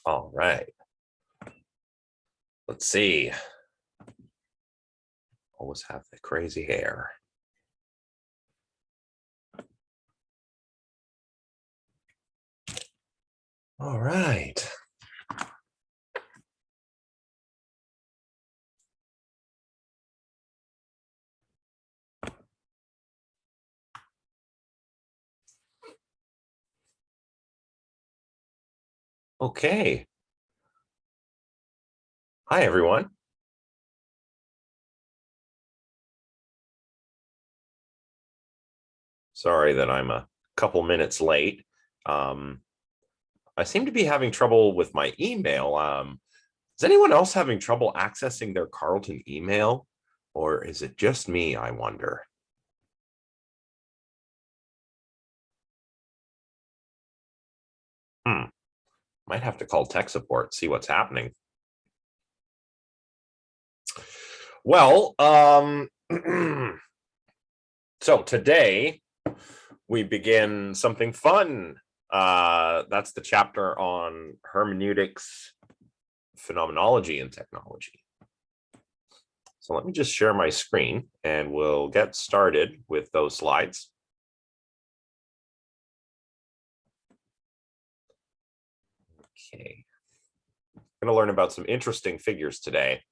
All right. Let's see. Always have the crazy hair. All right. Okay. Hi, everyone. Sorry that I'm a couple minutes late. I seem to be having trouble with my email. Is anyone else having trouble accessing their Carleton email? Or is it just me, I wonder? Might have to call tech support, see what's happening. Well, so today we begin something fun. That's the chapter on hermeneutics, phenomenology, and technology. So let me just share my screen and we'll get started with those slides. Okay. I'm going to learn about some interesting figures today.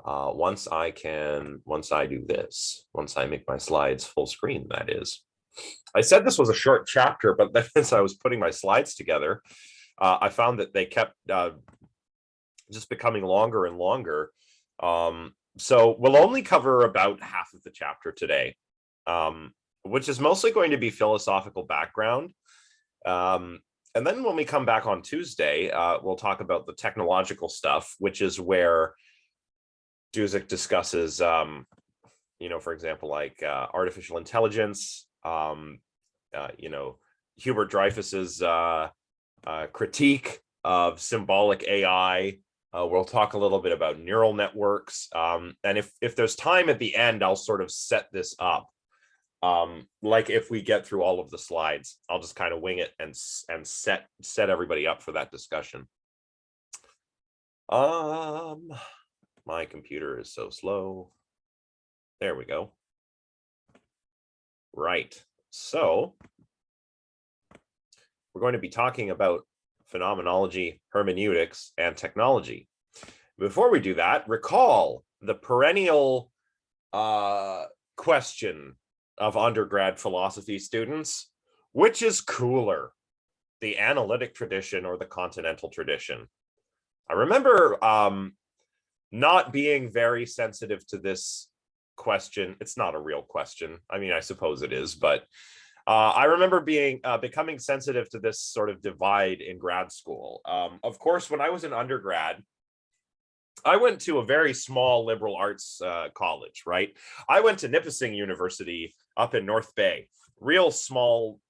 Once I do this, once I make my slides full screen, that is. I said this was a short chapter, but then as I was putting my slides together, I found that they kept just becoming longer and longer. So we'll only cover about half of the chapter today, which is mostly going to be philosophical background. And then when we come back on Tuesday, we'll talk about the technological stuff, which is where Dusek discusses, for example, like artificial intelligence, Hubert Dreyfus's critique of symbolic AI. We'll talk a little bit about neural networks. And if there's time at the end, I'll sort of set this up. Like if we get through all of the slides, I'll just kind of wing it and set everybody up for that discussion. My computer is so slow. There we go. Right. So we're going to be talking about phenomenology, hermeneutics, and technology. Before we do that, recall the perennial question of undergrad philosophy students: which is cooler, the analytic tradition or the Continental tradition? I remember not being very sensitive to this question. It's not a real question. I mean, I suppose it is, but I remember becoming sensitive to this sort of divide in grad school. Of course, when I was an undergrad, I went to a very small liberal arts college, right? I went to Nipissing University up in North Bay, really small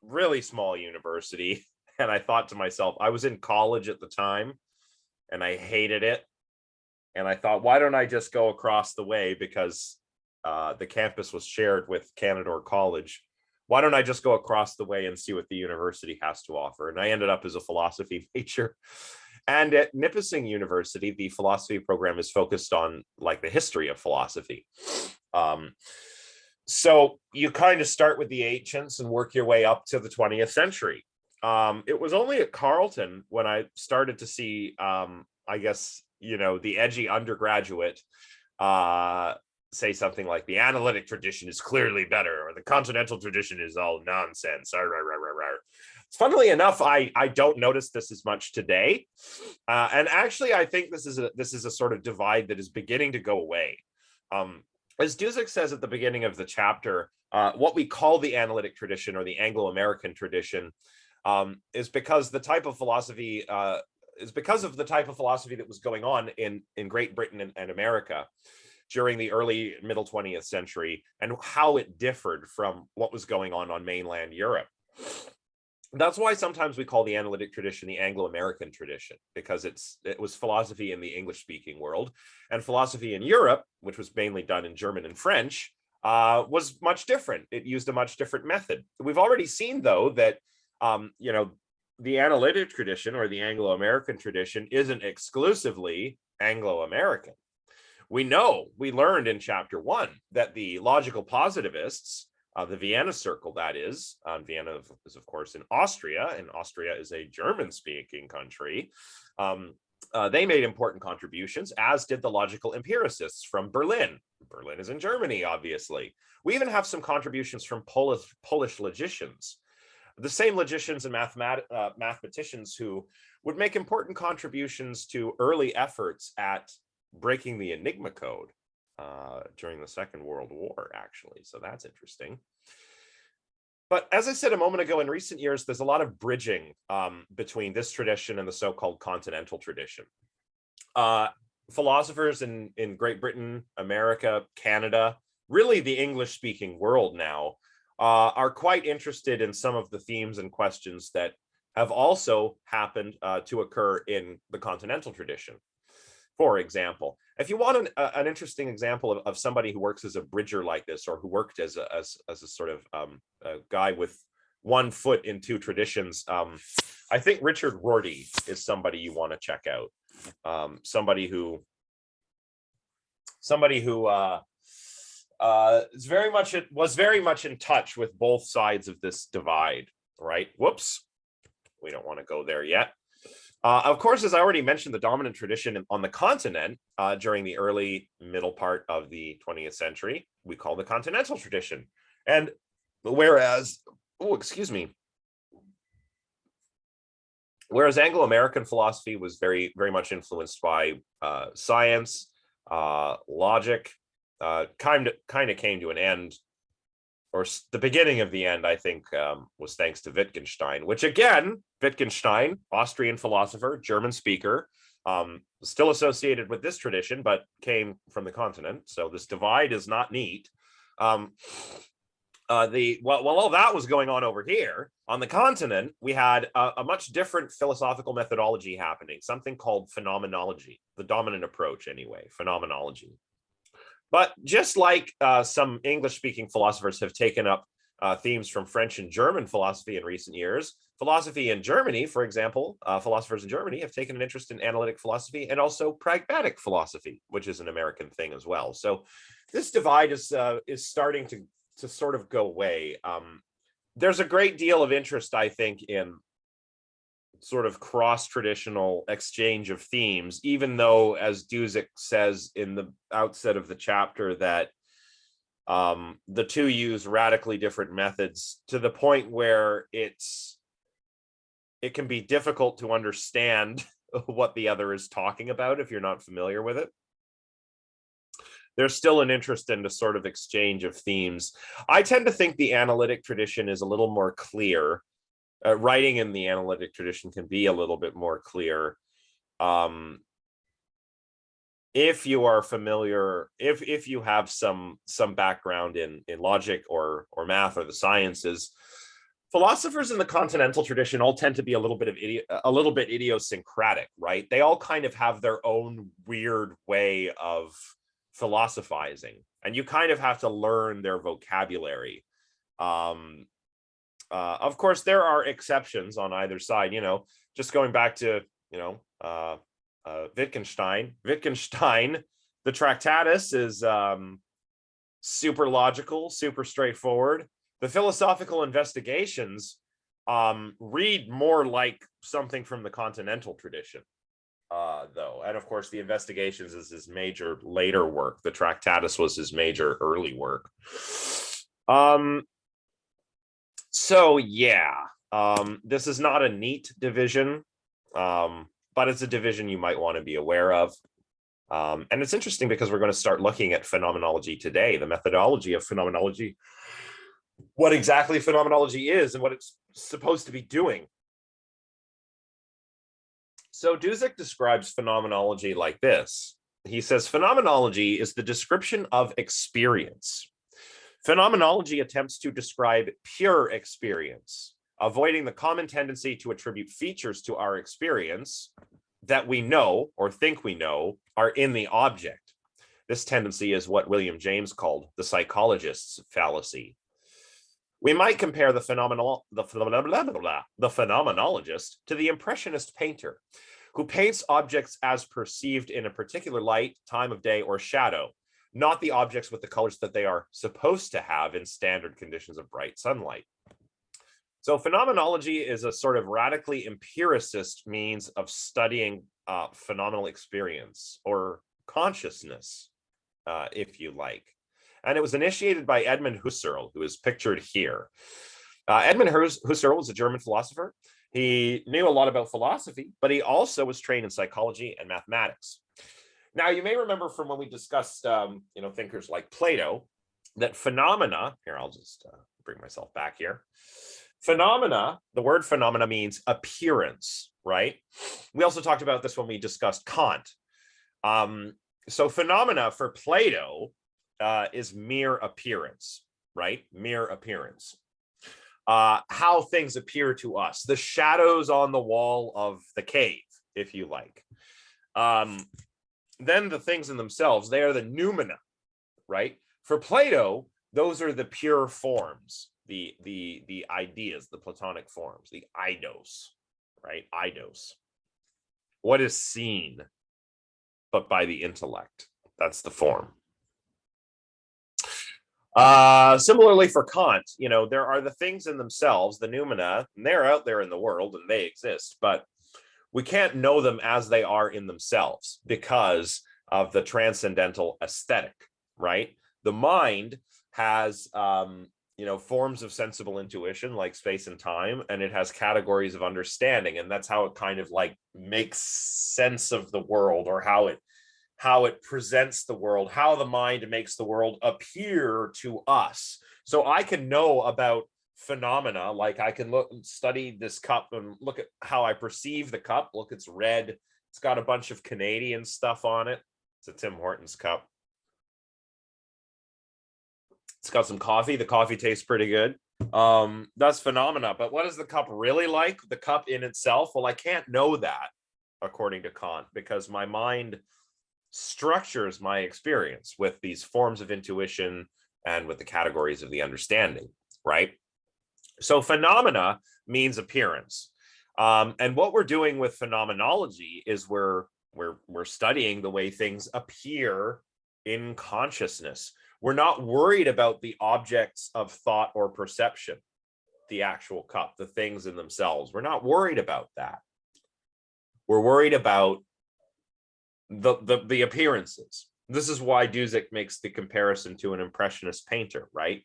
university. And I thought to myself, I was in college at the time and I hated it. And I thought, why don't I just go across the way, because the campus was shared with Canadore College. Why don't I just go across the way and see what the university has to offer? And I ended up as a philosophy major. And at Nipissing University, the philosophy program is focused on like the history of philosophy. So you kind of start with the ancients and work your way up to the 20th century. It was only at Carleton when I started to see, I guess, the edgy undergraduate say something like the analytic tradition is clearly better, or the Continental tradition is all nonsense. Funnily enough, I don't notice this as much today, and actually, I think this is a sort of divide that is beginning to go away. As Dusek says at the beginning of the chapter, what we call the analytic tradition or the Anglo-American tradition is because of the type of philosophy that was going on in Great Britain and America during the early middle 20th century, and how it differed from what was going on mainland Europe. That's why sometimes we call the analytic tradition the Anglo-American tradition, because it was philosophy in the English-speaking world, and philosophy in Europe, which was mainly done in German and French, was much different. It used a much different method. We've already seen, though, that the analytic tradition, or the Anglo-American tradition, isn't exclusively Anglo-American. We learned in chapter 1 that the logical positivists, the Vienna Circle, that is, Vienna is of course in Austria, and Austria is a German-speaking country. They made important contributions, as did the logical empiricists from Berlin. Berlin is in Germany, obviously. We even have some contributions from Polish logicians, the same logicians and mathematicians who would make important contributions to early efforts at breaking the Enigma code during the Second World War, actually. So that's interesting. But as I said a moment ago, in recent years, there's a lot of bridging between this tradition and the so-called Continental Tradition. Philosophers in Great Britain, America, Canada, really the English-speaking world now, are quite interested in some of the themes and questions that have also happened to occur in the Continental Tradition. For example, if you want an interesting example of somebody who works as a bridger like this, or who worked as a sort of a guy with one foot in two traditions, I think Richard Rorty is somebody you want to check out. Somebody who was very much in touch with both sides of this divide, right? Whoops, we don't want to go there yet. Of course, as I already mentioned, the dominant tradition on the continent during the middle part of the 20th century, we call the Continental Tradition. And whereas Anglo-American philosophy was very, very much influenced by science, logic, kind of came to an end, or the beginning of the end, I think, was thanks to Wittgenstein, which again, Wittgenstein, Austrian philosopher, German speaker, still associated with this tradition, but came from the continent. So this divide is not neat. While all that was going on over here, on the continent, we had a much different philosophical methodology happening, something called phenomenology, the dominant approach anyway, phenomenology. But just like some English-speaking philosophers have taken up themes from French and German philosophy in recent years, philosophy in Germany, for example, philosophers in Germany have taken an interest in analytic philosophy and also pragmatic philosophy, which is an American thing as well. So this divide is starting to sort of go away. There's a great deal of interest, I think, in sort of cross-traditional exchange of themes, even though, as Dusek says in the outset of the chapter, that the two use radically different methods to the point where it can be difficult to understand what the other is talking about if you're not familiar with it. There's still an interest in the sort of exchange of themes. I tend to think the analytic tradition is a little more clear. Writing in the analytic tradition can be a little bit more clear. If you are familiar, if you have some background in logic or math or the sciences, philosophers in the Continental Tradition all tend to be a little bit idiosyncratic, right? They all kind of have their own weird way of philosophizing, and you kind of have to learn their vocabulary. Of course, there are exceptions on either side, just going back to, Wittgenstein, the Tractatus is super logical, super straightforward. The philosophical investigations read more like something from the Continental Tradition, though. And of course, the investigations is his major later work. The Tractatus was his major early work. So yeah, this is not a neat division, but it's a division you might want to be aware of. And it's interesting because we're going to start looking at phenomenology today, the methodology of phenomenology, what exactly phenomenology is and what it's supposed to be doing. So Dusek describes phenomenology like this. He says, phenomenology is the description of experience. Phenomenology attempts to describe pure experience, avoiding the common tendency to attribute features to our experience that we know or think we know are in the object. This tendency is what William James called the psychologist's fallacy. We might compare the phenomenologist to the impressionist painter, who paints objects as perceived in a particular light, time of day, or shadow, not the objects with the colors that they are supposed to have in standard conditions of bright sunlight. So phenomenology is a sort of radically empiricist means of studying phenomenal experience or consciousness, if you like. And it was initiated by Edmund Husserl, who is pictured here. Edmund Husserl was a German philosopher. He knew a lot about philosophy, but he also was trained in psychology and mathematics. Now, you may remember from when we discussed, thinkers like Plato, that phenomena, here, I'll just bring myself back here. Phenomena, the word phenomena means appearance, right? We also talked about this when we discussed Kant. So phenomena for Plato is mere appearance, right? Mere appearance. How things appear to us, the shadows on the wall of the cave, if you like. Then the things in themselves, they are the noumena, right? For Plato, those are the pure forms, the ideas, the Platonic forms, the eidos, right? Eidos. What is seen, but by the intellect? That's the form. Similarly for Kant, there are the things in themselves, the noumena, and they're out there in the world and they exist, but we can't know them as they are in themselves because of the transcendental aesthetic, right? The mind has, forms of sensible intuition like space and time, and it has categories of understanding, and that's how it kind of like makes sense of the world, or how it presents the world, how the mind makes the world appear to us. So I can know about phenomena, like I can study this cup and look at how I perceive the cup. Look, it's red. It's got a bunch of Canadian stuff on it. It's a Tim Hortons cup. It's got some coffee. The coffee tastes pretty good. That's phenomena. But what is the cup really like? The cup in itself? Well, I can't know that, according to Kant, because my mind structures my experience with these forms of intuition and with the categories of the understanding, right? So phenomena means appearance. And what we're doing with phenomenology is we're studying the way things appear in consciousness. We're not worried about the objects of thought or perception, the actual cup, the things in themselves. We're not worried about that. We're worried about the appearances. This is why Dusek makes the comparison to an impressionist painter, right?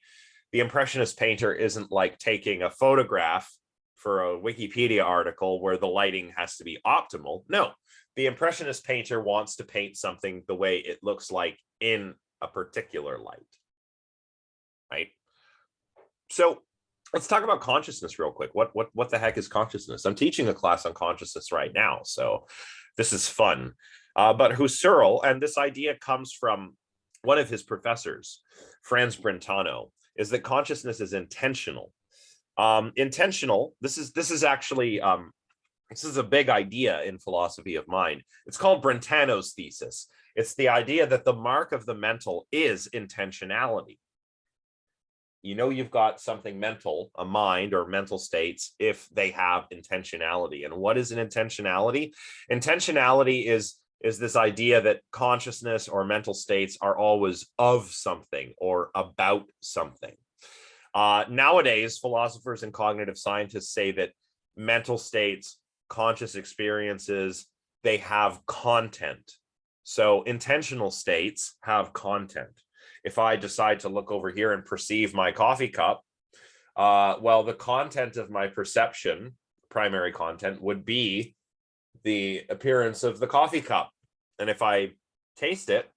The impressionist painter isn't like taking a photograph for a Wikipedia article where the lighting has to be optimal. No, the impressionist painter wants to paint something the way it looks like in a particular light, right? So let's talk about consciousness real quick. What the heck is consciousness? I'm teaching a class on consciousness right now, so this is fun. But Husserl, and this idea comes from one of his professors, Franz Brentano, is that consciousness is intentional. Intentional. This is actually this is a big idea in philosophy of mind. It's called Brentano's thesis. It's the idea that the mark of the mental is intentionality. You've got something mental, a mind or mental states, if they have intentionality. And what is an intentionality? Intentionality is this idea that consciousness or mental states are always of something or about something. Nowadays, philosophers and cognitive scientists say that mental states, conscious experiences, they have content. So intentional states have content. If I decide to look over here and perceive my coffee cup, well, the content of my perception, primary content, would be the appearance of the coffee cup. And if I taste it,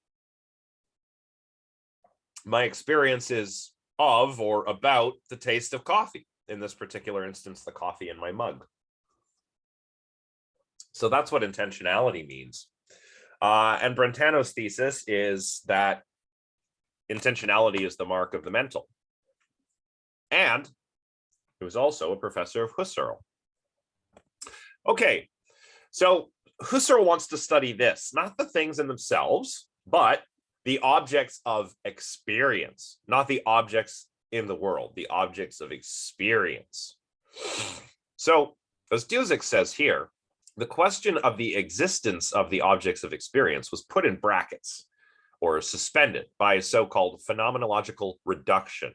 my experience is of or about the taste of coffee. In this particular instance, the coffee in my mug. So that's what intentionality means. And Brentano's thesis is that intentionality is the mark of the mental. And he was also a professor of Husserl. Okay, so Husserl wants to study this, not the things in themselves, but the objects of experience, not the objects in the world, the objects of experience. So, as Dusek says here, the question of the existence of the objects of experience was put in brackets or suspended by a so-called phenomenological reduction.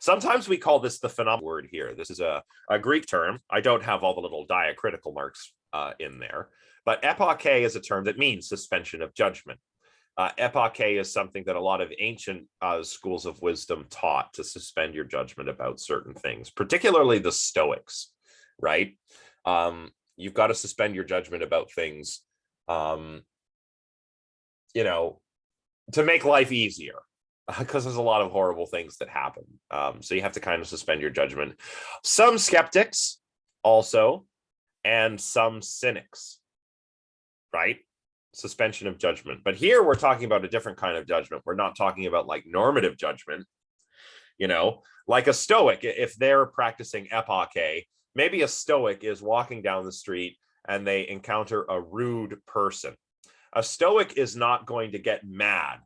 Sometimes we call this the phenomenon word here. This is a Greek term. I don't have all the little diacritical marks in there, but epoche is a term that means suspension of judgment. Epoche is something that a lot of ancient schools of wisdom taught, to suspend your judgment about certain things, particularly the Stoics, right? You've got to suspend your judgment about things, to make life easier, because there's a lot of horrible things that happen. So you have to kind of suspend your judgment. Some skeptics also, and some cynics, right? Suspension of judgment. But here we're talking about a different kind of judgment. We're not talking about like normative judgment, like a Stoic. If they're practicing epoche, maybe a Stoic is walking down the street and they encounter a rude person. A Stoic is not going to get mad,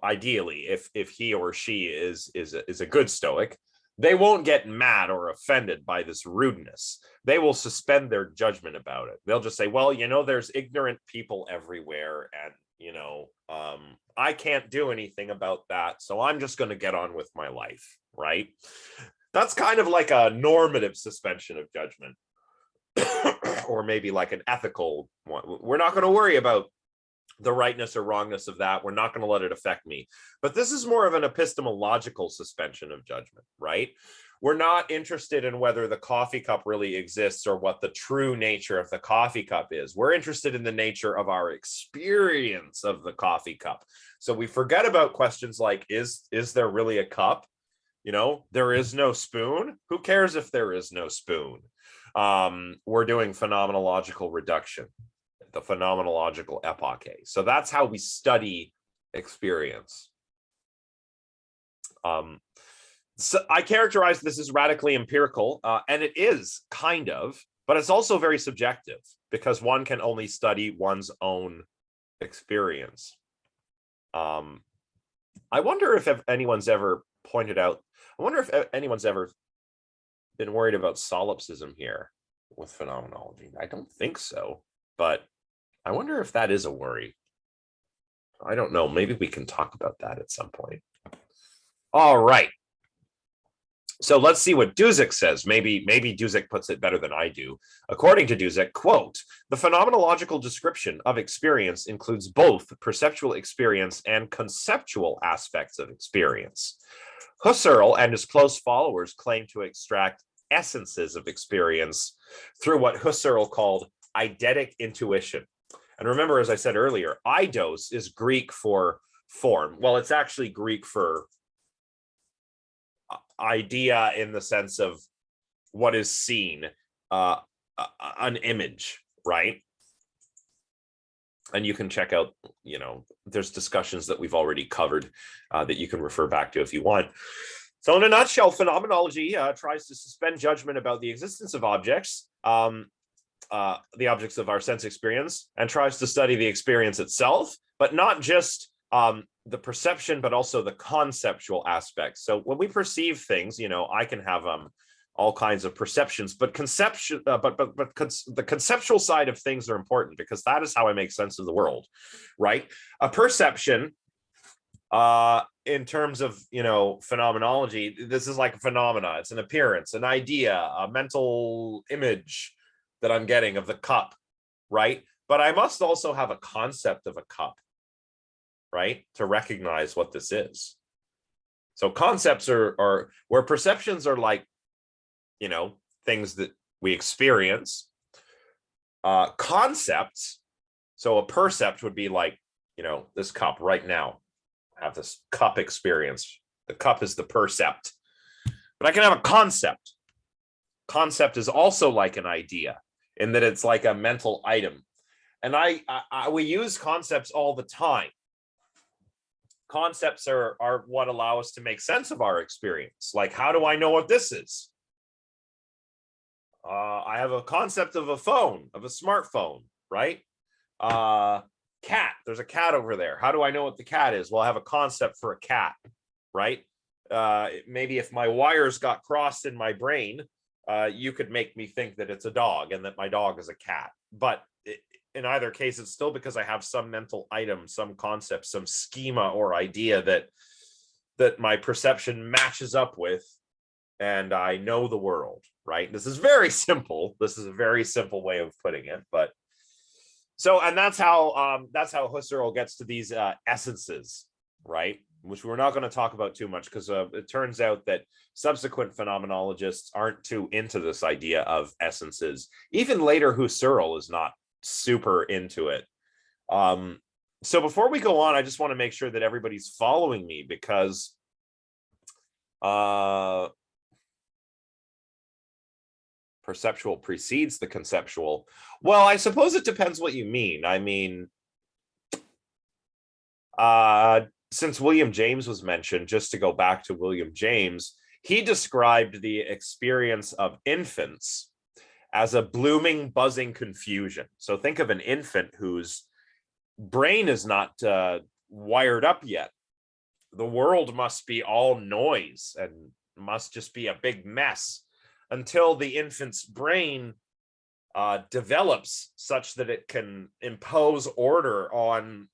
ideally, if he or she is a good Stoic. They won't get mad or offended by this rudeness. They will suspend their judgment about it. They'll just say, well, there's ignorant people everywhere, and I can't do anything about that, so I'm just going to get on with my life, right? That's kind of like a normative suspension of judgment, or maybe like an ethical one. We're not going to worry about the rightness or wrongness of that. We're not going to let it affect me. But this is more of an epistemological suspension of judgment, right? We're not interested in whether the coffee cup really exists or what the true nature of the coffee cup is. We're interested in the nature of our experience of the coffee cup. So we forget about questions like, is there really a cup? There is no spoon. Who cares if there is no spoon? We're doing phenomenological reduction, the phenomenological epoche. So that's how we study experience. So I characterize this as radically empirical, and it is kind of, but it's also very subjective, because one can only study one's own experience. I wonder if anyone's ever pointed out, I wonder if anyone's ever been worried about solipsism here with phenomenology. I don't think so, but I wonder if that is a worry. I don't know. Maybe we can talk about that at some point. All right. So let's see what Dusek says. Maybe Dusek puts it better than I do. According to Dusek, quote, the phenomenological description of experience includes both perceptual experience and conceptual aspects of experience. Husserl and his close followers claim to extract essences of experience through what Husserl called eidetic intuition. And remember, as I said earlier, eidos is Greek for form. Well, it's actually Greek for idea in the sense of what is seen, an image, right? And you can check out, there's discussions that we've already covered that you can refer back to if you want. So in a nutshell, phenomenology tries to suspend judgment about the existence of objects, the objects of our sense experience, and tries to study the experience itself, but not just the perception, but also the conceptual aspects. So when we perceive things, I can have all kinds of perceptions, but the conceptual side of things are important, because that is how I make sense of the world, right? A perception, in terms of phenomenology, this is like a phenomena. It's an appearance, an idea, a mental image that I'm getting of the cup, right? But I must also have a concept of a cup, right, to recognize what this is. So concepts are where perceptions are like, things that we experience. Concepts, so a percept would be like, this cup right now. I have this cup experience. The cup is the percept, but I can have a concept. Concept is also like an idea in that it's like a mental item. And we use concepts all the time. Concepts are what allow us to make sense of our experience. Like, how do I know what this is? I have a concept of a phone, of a smartphone, right? Cat, there's a cat over there. How do I know what the cat is? Well, I have a concept for a cat, right? maybe if my wires got crossed in my brain, you could make me think that it's a dog and that my dog is a cat. But in either case, it's still because I have some mental item, some concept, some schema or idea that my perception matches up with, and I know the world, right? This is very simple. This is a very simple way of putting it, but so, and that's how Husserl gets to these essences, right? Which we're not going to talk about too much, because it turns out that subsequent phenomenologists aren't too into this idea of essences. Even later, Husserl is not super into it. So before we go on, I just want to make sure that everybody's following me, because perceptual precedes the conceptual. Well, I suppose it depends what you mean. I mean, since William James was mentioned, just to go back to William James, he described the experience of infants as a blooming, buzzing confusion. So think of an infant whose brain is not wired up yet. The world must be all noise and must just be a big mess until the infant's brain develops such that it can impose order on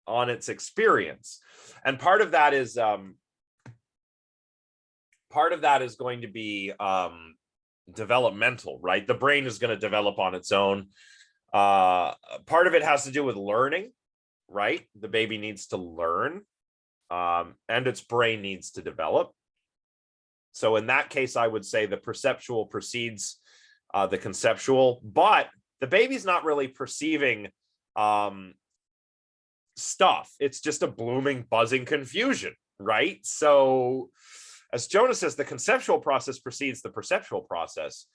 its experience. And part of that is going to be developmental, right? The brain is going to develop on its own. Part of it has to do with learning, right? The baby needs to learn, and its brain needs to develop. So in that case, I would say the perceptual precedes the conceptual, but the baby's not really perceiving stuff. It's just a blooming, buzzing confusion, right? So as Jonas says, the conceptual process precedes the perceptual process.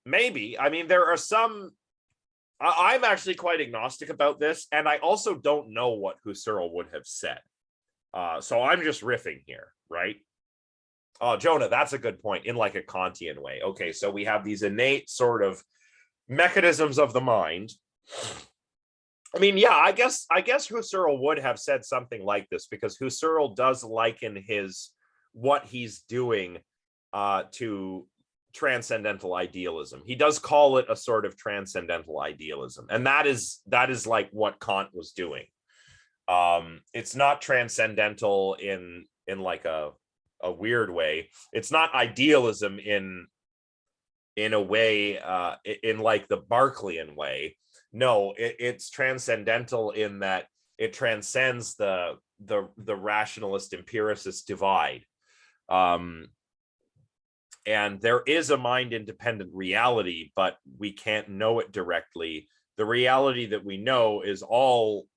Maybe. I mean, there are some... I'm actually quite agnostic about this, and I also don't know what Husserl would have said. So I'm just riffing here, right? Oh, Jonah, that's a good point, in like a Kantian way. Okay, so we have these innate sort of mechanisms of the mind. I mean, yeah, I guess Husserl would have said something like this, because Husserl does liken what he's doing to transcendental idealism. He does call it a sort of transcendental idealism, and that is like what Kant was doing. It's not transcendental in like a weird way. It's not idealism in a way, in like the Berkeleyan way. No, it's transcendental in that it transcends the rationalist empiricist divide. And there is a mind independent reality, but we can't know it directly. The reality that we know is all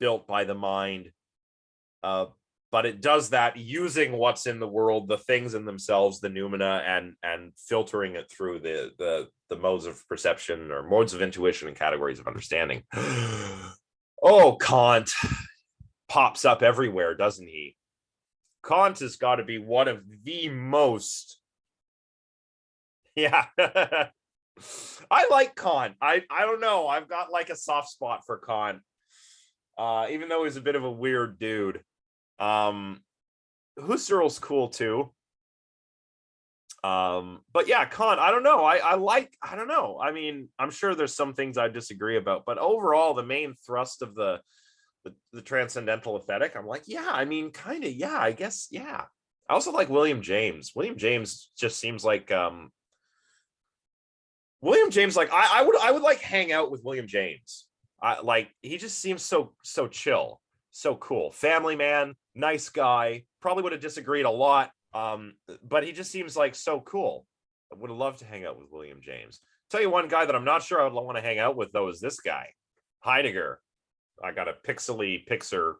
built by the mind, but it does that using what's in the world, the things in themselves, the noumena, and filtering it through the modes of perception or modes of intuition and categories of understanding. Oh, Kant pops up everywhere, doesn't he? Kant has got to be one of the most... Yeah. I like Kant. I don't know. I've got like a soft spot for Kant. Even though he's a bit of a weird dude. Husserl's cool too. But yeah, Kant, I don't know. I don't know. I mean, I'm sure there's some things I disagree about, but overall, the main thrust of the transcendental aesthetic, I'm like, yeah, I mean, kind of, yeah, I guess, yeah. I also like William James. William James just seems like William James, like I would like hang out with William James. Like he just seems so chill, so cool, family man, nice guy. Probably would have disagreed a lot, but he just seems like so cool. I would have loved to hang out with William James. Tell you one guy that I'm not sure I would want to hang out with though is this guy, Heidegger. I got a pixely picture,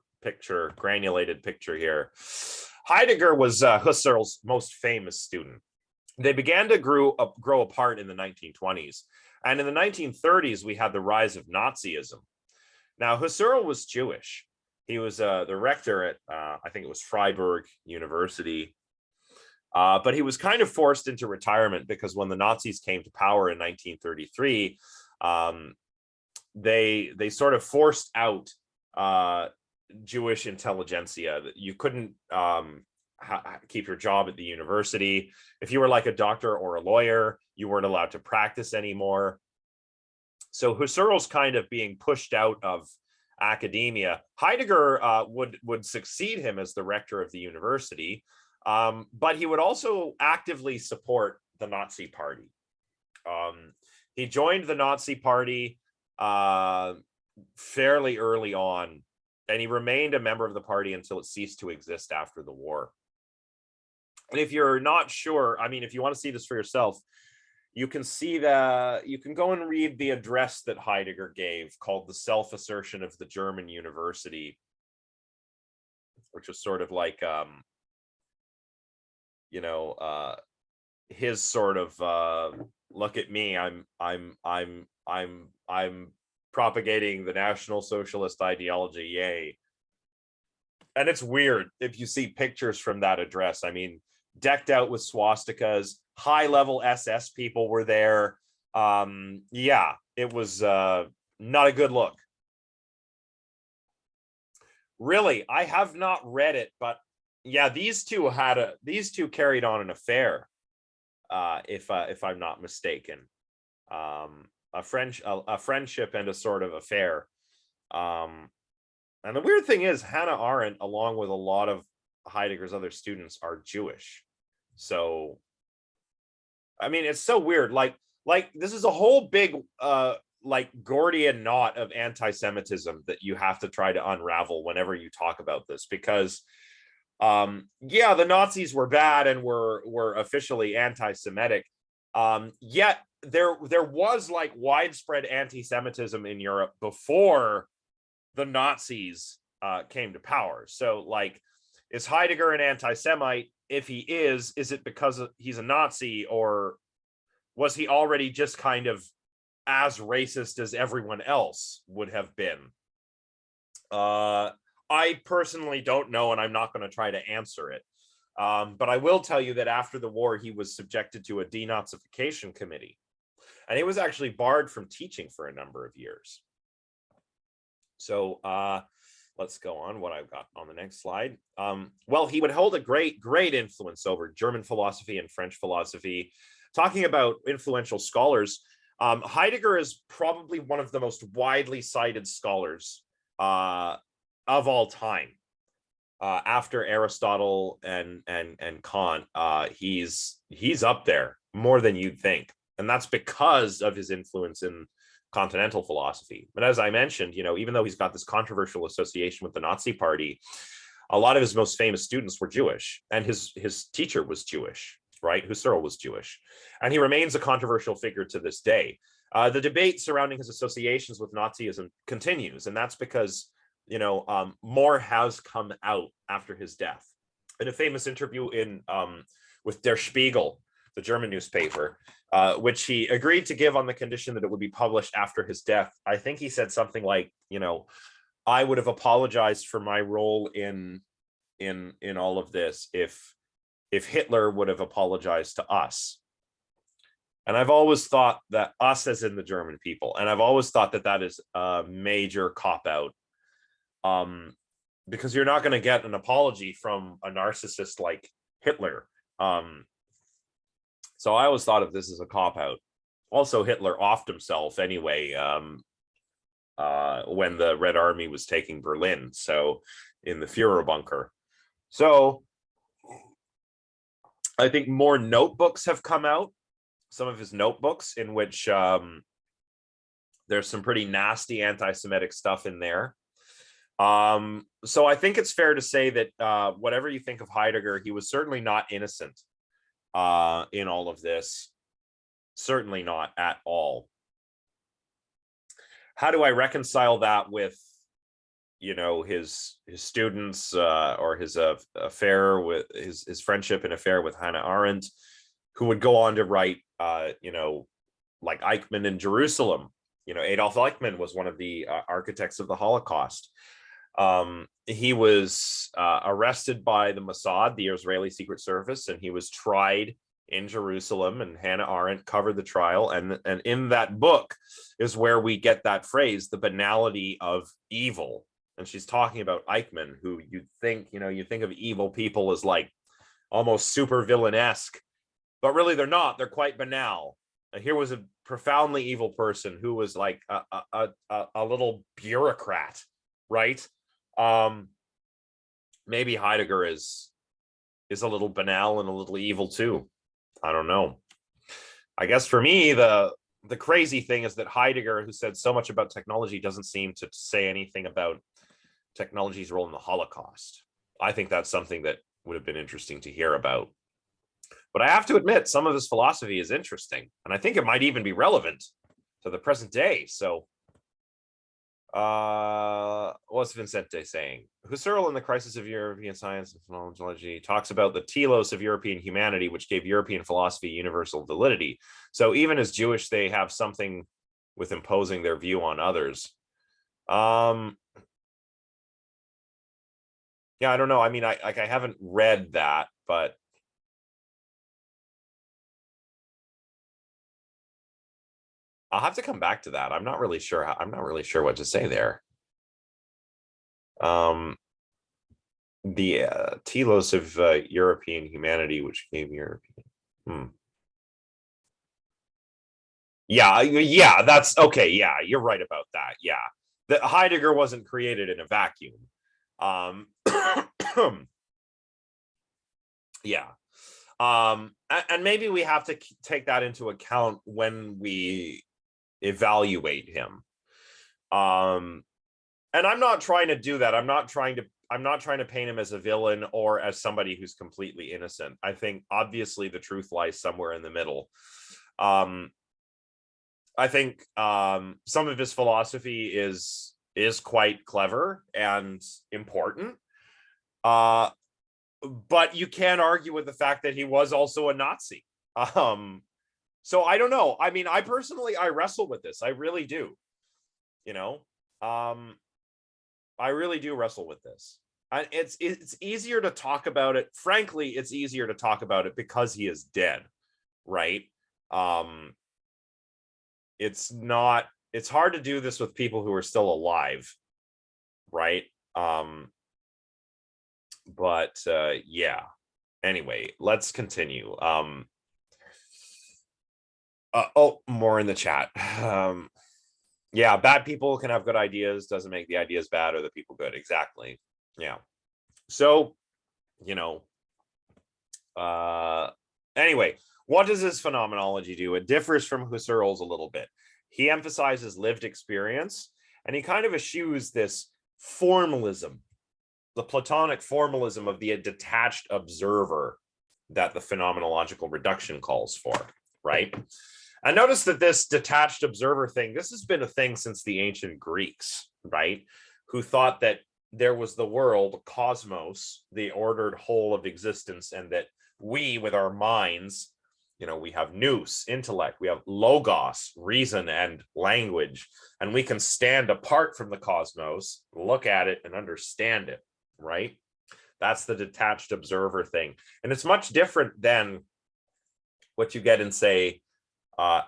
granulated picture here. Heidegger was Husserl's most famous student. They began to grow apart in the 1920s. And in the 1930s, we had the rise of Nazism. Now, Husserl was Jewish. He was the rector at, I think it was Freiburg University. But he was kind of forced into retirement because when the Nazis came to power in 1933, they sort of forced out Jewish intelligentsia. You couldn't keep your job at the university. If you were like a doctor or a lawyer, you weren't allowed to practice anymore. So Husserl's kind of being pushed out of academia. Heidegger would succeed him as the rector of the university, but he would also actively support the Nazi Party. He joined the Nazi Party fairly early on, and he remained a member of the party until it ceased to exist after the war. And if you're not sure, I mean, if you want to see this for yourself, you can go and read the address that Heidegger gave called The Self-Assertion of the German University, which was sort of like, his sort of, look at me, I'm propagating the National Socialist ideology, yay. And it's weird if you see pictures from that address. I mean, decked out with swastikas, high-level SS people were there. Yeah, it was not a good look. Really, I have not read it, but yeah, these two carried on an affair, if I'm not mistaken. A friendship and a sort of affair. And the weird thing is, Hannah Arendt, along with a lot of Heidegger's other students, are Jewish. So, I mean, it's so weird. Like this is a whole big like Gordian knot of anti-Semitism that you have to try to unravel whenever you talk about this, because yeah, the Nazis were bad and were officially anti-Semitic. Yet there was like widespread anti-Semitism in Europe before the Nazis came to power. So, like, is Heidegger an anti-Semite? If he is it because he's a Nazi, or was he already just kind of as racist as everyone else would have been? I personally don't know, and I'm not going to try to answer it. But I will tell you that after the war, he was subjected to a denazification committee, and he was actually barred from teaching for a number of years. So let's go on what I've got on the next slide. Well, he would hold a great influence over German philosophy and French philosophy. Talking about influential scholars, Heidegger is probably one of the most widely cited scholars of all time. After Aristotle and Kant, he's up there more than you'd think, and that's because of his influence in Continental philosophy. But as I mentioned, even though he's got this controversial association with the Nazi Party, a lot of his most famous students were Jewish, and his teacher was Jewish, right? Husserl was Jewish, and he remains a controversial figure to this day. The debate surrounding his associations with Nazism continues, and that's because more has come out after his death. In a famous interview with Der Spiegel, the German newspaper, which he agreed to give on the condition that it would be published after his death, I think he said something like, I would have apologized for my role in all of this if Hitler would have apologized to us. And I've always thought that us as in the German people, and I've always thought that is a major cop-out, because you're not going to get an apology from a narcissist like Hitler. So I always thought of this as a cop-out. Also, Hitler offed himself anyway when the Red Army was taking Berlin, so in the Führer bunker. So I think more notebooks have come out, some of his notebooks, in which there's some pretty nasty anti-Semitic stuff in there. So I think it's fair to say that whatever you think of Heidegger, he was certainly not innocent in all of this. Certainly not at all. How do I reconcile that with, his students or his affair with his friendship and affair with Hannah Arendt, who would go on to write, like Eichmann in Jerusalem. Adolf Eichmann was one of the architects of the Holocaust. He was arrested by the Mossad, the Israeli Secret Service, and he was tried in Jerusalem, and Hannah Arendt covered the trial. And in that book is where we get that phrase, the banality of evil, and she's talking about Eichmann, who you think of evil people as like almost super villainesque, but really they're not. They're quite banal. Here was a profoundly evil person who was like a little bureaucrat, right? Maybe Heidegger is a little banal and a little evil too. I don't know. I guess for me, the crazy thing is that Heidegger, who said so much about technology, doesn't seem to say anything about technology's role in the Holocaust. I think that's something that would have been interesting to hear about. But I have to admit, some of his philosophy is interesting, and I think it might even be relevant to the present day. So what's Vincente saying? Husserl in The Crisis of European Science and Phenomenology talks about the telos of European humanity, which gave European philosophy universal validity. So even as Jewish, they have something with imposing their view on others. Yeah, I don't know. I mean, I haven't read that, but I'll have to come back to that. I'm not really sure what to say there. The telos of European humanity, which gave European. Yeah, that's okay. Yeah, you're right about that. Yeah, the Heidegger wasn't created in a vacuum. Yeah. And maybe we have to take that into account when we evaluate him. And I'm not trying to do that. I'm not trying to paint him as a villain or as somebody who's completely innocent. I think obviously the truth lies somewhere in the middle. I think some of his philosophy is quite clever and important. But you can't argue with the fact that he was also a Nazi. So I don't know. I mean, I wrestle with this. I really do. I really do wrestle with this. It's easier to talk about it. Frankly, it's easier to talk about it because he is dead, right? It's hard to do this with people who are still alive, right? But yeah. Anyway, let's continue. More in the chat. Yeah, bad people can have good ideas, doesn't make the ideas bad or the people good. Exactly. Yeah. So, anyway, what does this phenomenology do? It differs from Husserl's a little bit. He emphasizes lived experience, and he kind of eschews this formalism, the Platonic formalism of the detached observer that the phenomenological reduction calls for, right? And notice that this detached observer thing, this has been a thing since the ancient Greeks, right? Who thought that there was the world, cosmos, the ordered whole of existence, and that we, with our minds, we have nous, intellect, we have logos, reason and language, and we can stand apart from the cosmos, look at it and understand it, right? That's the detached observer thing. And it's much different than what you get in, say,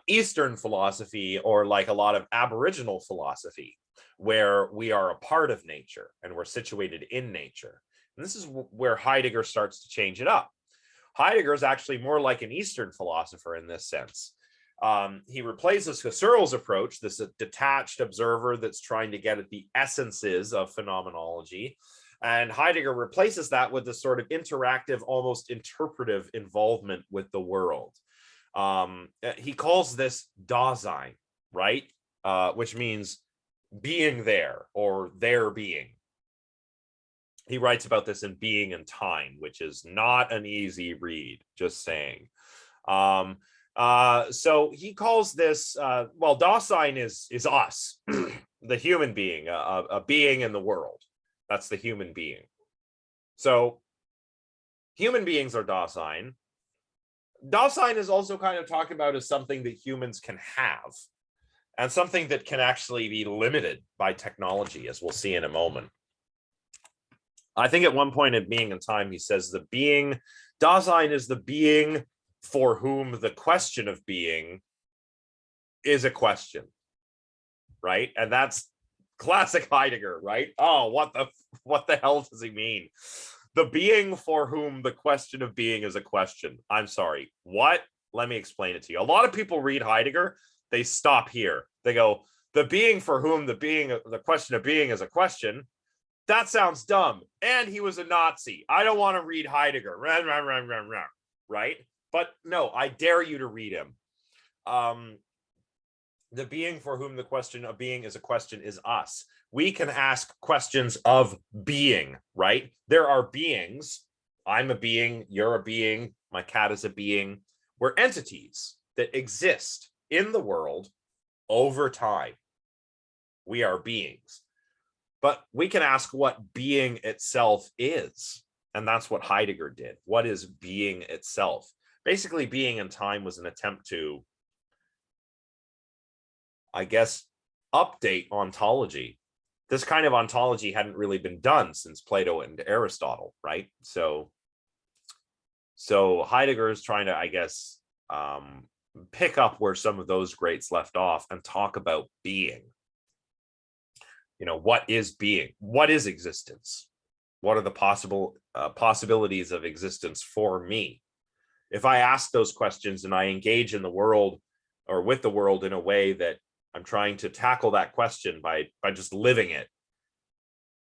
Eastern philosophy, or like a lot of Aboriginal philosophy, where we are a part of nature and we're situated in nature. And this is where Heidegger starts to change it up. Heidegger is actually more like an Eastern philosopher in this sense. He replaces Husserl's approach, this detached observer that's trying to get at the essences of phenomenology. And Heidegger replaces that with this sort of interactive, almost interpretive involvement with the world. He calls this Dasein, right? Which means being there, or there being. He writes about this in Being and Time, which is not an easy read, just saying. So he calls this, Dasein is us, the human being, a being in the world. That's the human being. So human beings are Dasein. Dasein is also kind of talked about as something that humans can have, and something that can actually be limited by technology, as we'll see in a moment. I think at one point in Being and Time, he says the being, Dasein is the being for whom the question of being is a question, right? And that's Classic Heidegger, right? Oh, what the hell does he mean? The being for whom the question of being is a question. I'm sorry, what? Let me explain it to you. A lot of people read Heidegger, they stop here. They go, the being for whom the question of being is a question. That sounds dumb. And he was a Nazi. I don't want to read Heidegger. Right? But no, I dare you to read him. The being for whom the question of being is a question is us. We can ask questions of being, right? There are beings. I'm a being, you're a being, my cat is a being. We're entities that exist in the world over time. We are beings. But we can ask what being itself is. And that's what Heidegger did. What is being itself? Basically, being in time was an attempt to, I guess, update ontology. This kind of ontology hadn't really been done since Plato and Aristotle, right? So Heidegger is trying to, I guess, pick up where some of those greats left off and talk about being. You know, what is being? What is existence? What are the possibilities of existence for me? If I ask those questions and I engage in the world or with the world in a way that I'm trying to tackle that question by just living it,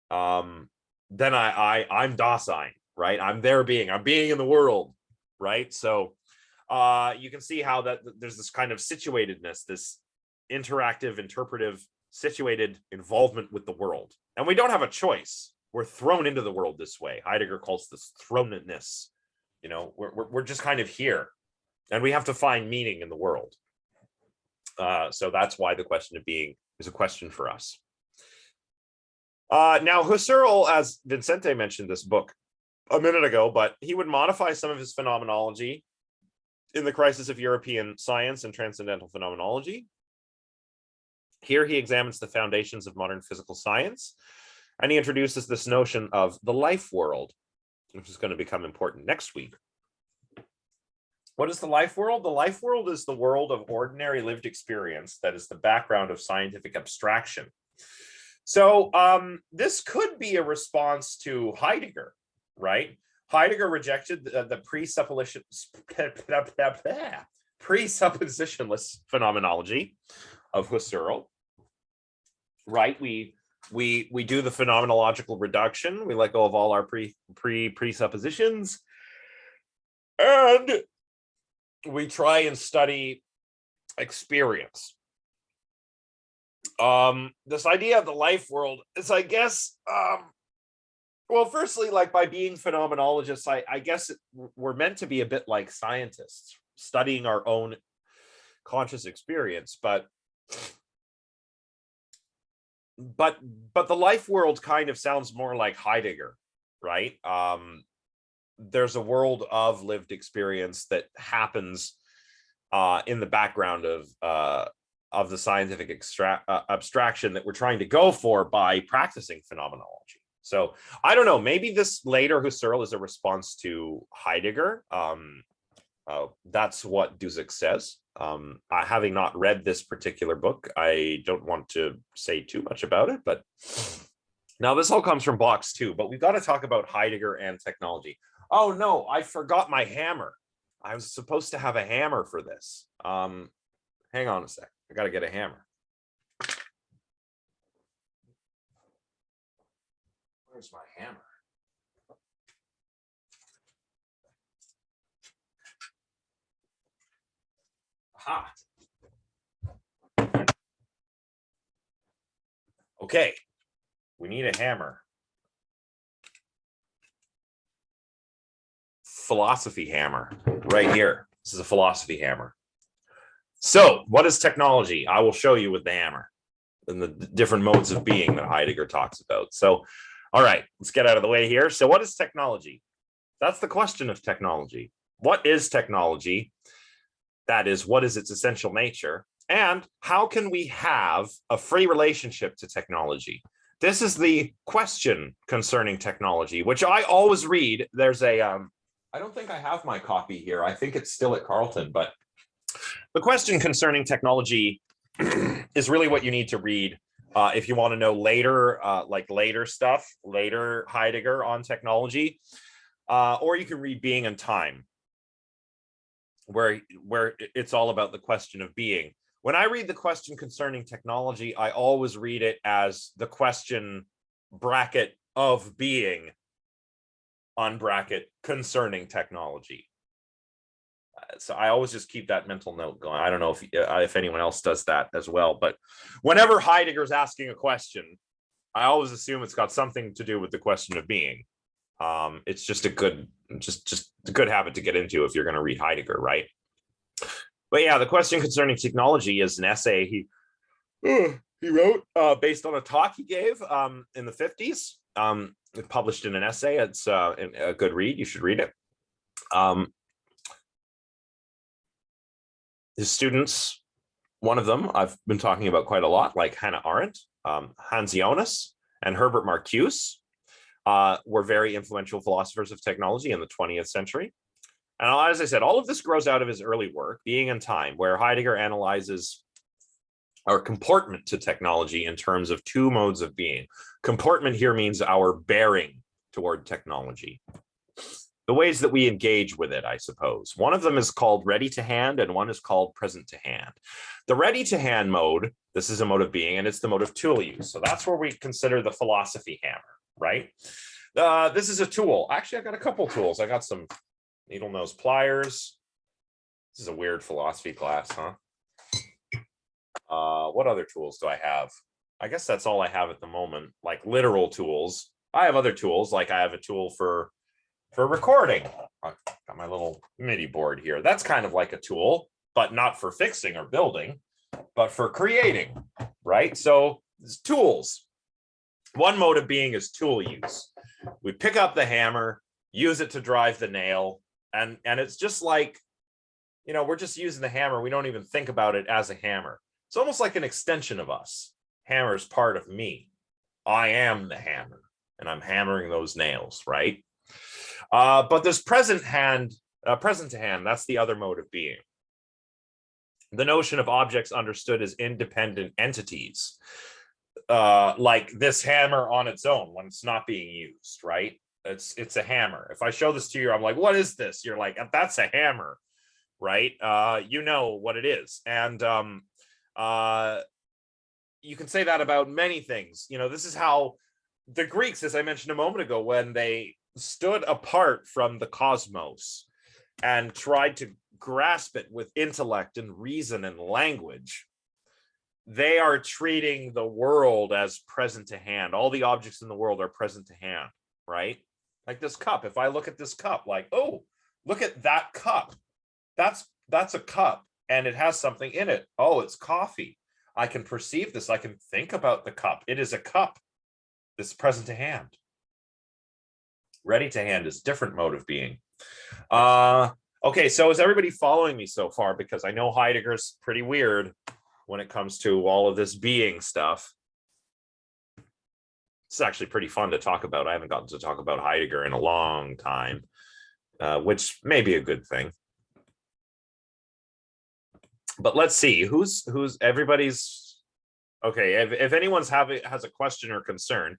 then I'm Dasein, right? I'm there being, I'm being in the world, right? So you can see how that there's this kind of situatedness, this interactive, interpretive, situated involvement with the world. And we don't have a choice. We're thrown into the world this way. Heidegger calls this thronedness. You know, we're just kind of here, and we have to find meaning in the world. So that's why the question of being is a question for us. Now, Husserl, as Vincente mentioned this book a minute ago, but he would modify some of his phenomenology in The Crisis of European Science and Transcendental Phenomenology. Here he examines the foundations of modern physical science, and he introduces this notion of the life world, which is going to become important next week. What is the life world? The life world is the world of ordinary lived experience that is the background of scientific abstraction. So this could be a response to Heidegger, right? Heidegger rejected the presuppositionless phenomenology of Husserl, right? We do the phenomenological reduction. We let go of all our presuppositions, and we try and study experience. This idea of the life world is, I guess, well, firstly, like by being phenomenologists, I guess we're meant to be a bit like scientists, studying our own conscious experience, but the life world kind of sounds more like Heidegger, right? There's a world of lived experience that happens in the background of the scientific abstraction that we're trying to go for by practicing phenomenology. So I don't know, maybe this later Husserl is a response to Heidegger. That's what Dusek says. Having not read this particular book, I don't want to say too much about it, but now this all comes from box 2, but we've got to talk about Heidegger and technology. Oh no, I forgot my hammer. I was supposed to have a hammer for this. Hang on a sec. I got to get a hammer. Where's my hammer? Aha. Okay, we need a hammer. Philosophy hammer right here. This is a philosophy hammer. So what is technology? I will show you with the hammer and the different modes of being that Heidegger talks about. So, all right, let's get out of the way here. So what is technology? That's the question of technology. What is technology? That is, what is its essential nature? And how can we have a free relationship to technology? This is the question concerning technology, which I always read. There's a, I don't think I have my copy here. I think it's still at Carleton, but the question concerning technology is really what you need to read If you want to know later, like later stuff, later Heidegger on technology, or you can read Being and Time, where it's all about the question of being. When I read the question concerning technology, I always read it as the question bracket of being on bracket concerning technology. So I always just keep that mental note going. I don't know if anyone else does that as well, but whenever Heidegger's asking a question, I always assume it's got something to do with the question of being. It's just a good, just a good habit to get into if you're going to read Heidegger, right? But yeah, the question concerning technology is an essay he wrote based on a talk he gave in the 50s. Published in an essay. It's a good read. You should read it. His students, one of them I've been talking about quite a lot, like Hannah Arendt, Hans Jonas, and Herbert Marcuse, were very influential philosophers of technology in the 20th century. And as I said, all of this grows out of his early work, Being and Time, where Heidegger analyzes our comportment to technology in terms of two modes of being. Comportment here means our bearing toward technology. The ways that we engage with it, I suppose. One of them is called ready to hand, and one is called present to hand. The ready to hand mode, this is a mode of being, and it's the mode of tool use. So that's where we consider the philosophy hammer, right? This is a tool. Actually, I got a couple tools. I got some needle nose pliers. This is a weird philosophy class, huh? What other tools do I have? I guess that's all I have at the moment, like literal tools. I have other tools, like I have a tool for recording. I've got my little MIDI board here. That's kind of like a tool, but not for fixing or building, but for creating, right? So it's tools. One mode of being is tool use. We pick up the hammer, use it to drive the nail, and it's just like, you know, we're just using the hammer. We don't even think about it as a hammer. It's almost like an extension of us. Hammer's part of me. I am the hammer, and I'm hammering those nails, right? But there's present to hand, that's the other mode of being. The notion of objects understood as independent entities, like this hammer on its own when it's not being used, right? It's a hammer. If I show this to you, I'm like, what is this? You're like, that's a hammer, right? You know what it is. And you can say that about many things. You know, this is how the Greeks, as I mentioned a moment ago, when they stood apart from the cosmos and tried to grasp it with intellect and reason and language, they are treating the world as present to hand. All the objects in the world are present to hand, right? Like this cup. If I look at this cup, like, oh, look at that cup. That's a cup and it has something in it. Oh, it's coffee. I can perceive this. I can think about the cup. It is a cup. This is present to hand. Ready to hand is a different mode of being. Okay, so is everybody following me so far? Because I know Heidegger's pretty weird when it comes to all of this being stuff. It's actually pretty fun to talk about. I haven't gotten to talk about Heidegger in a long time, which may be a good thing. But let's see, who's everybody's okay. If anyone's has a question or concern,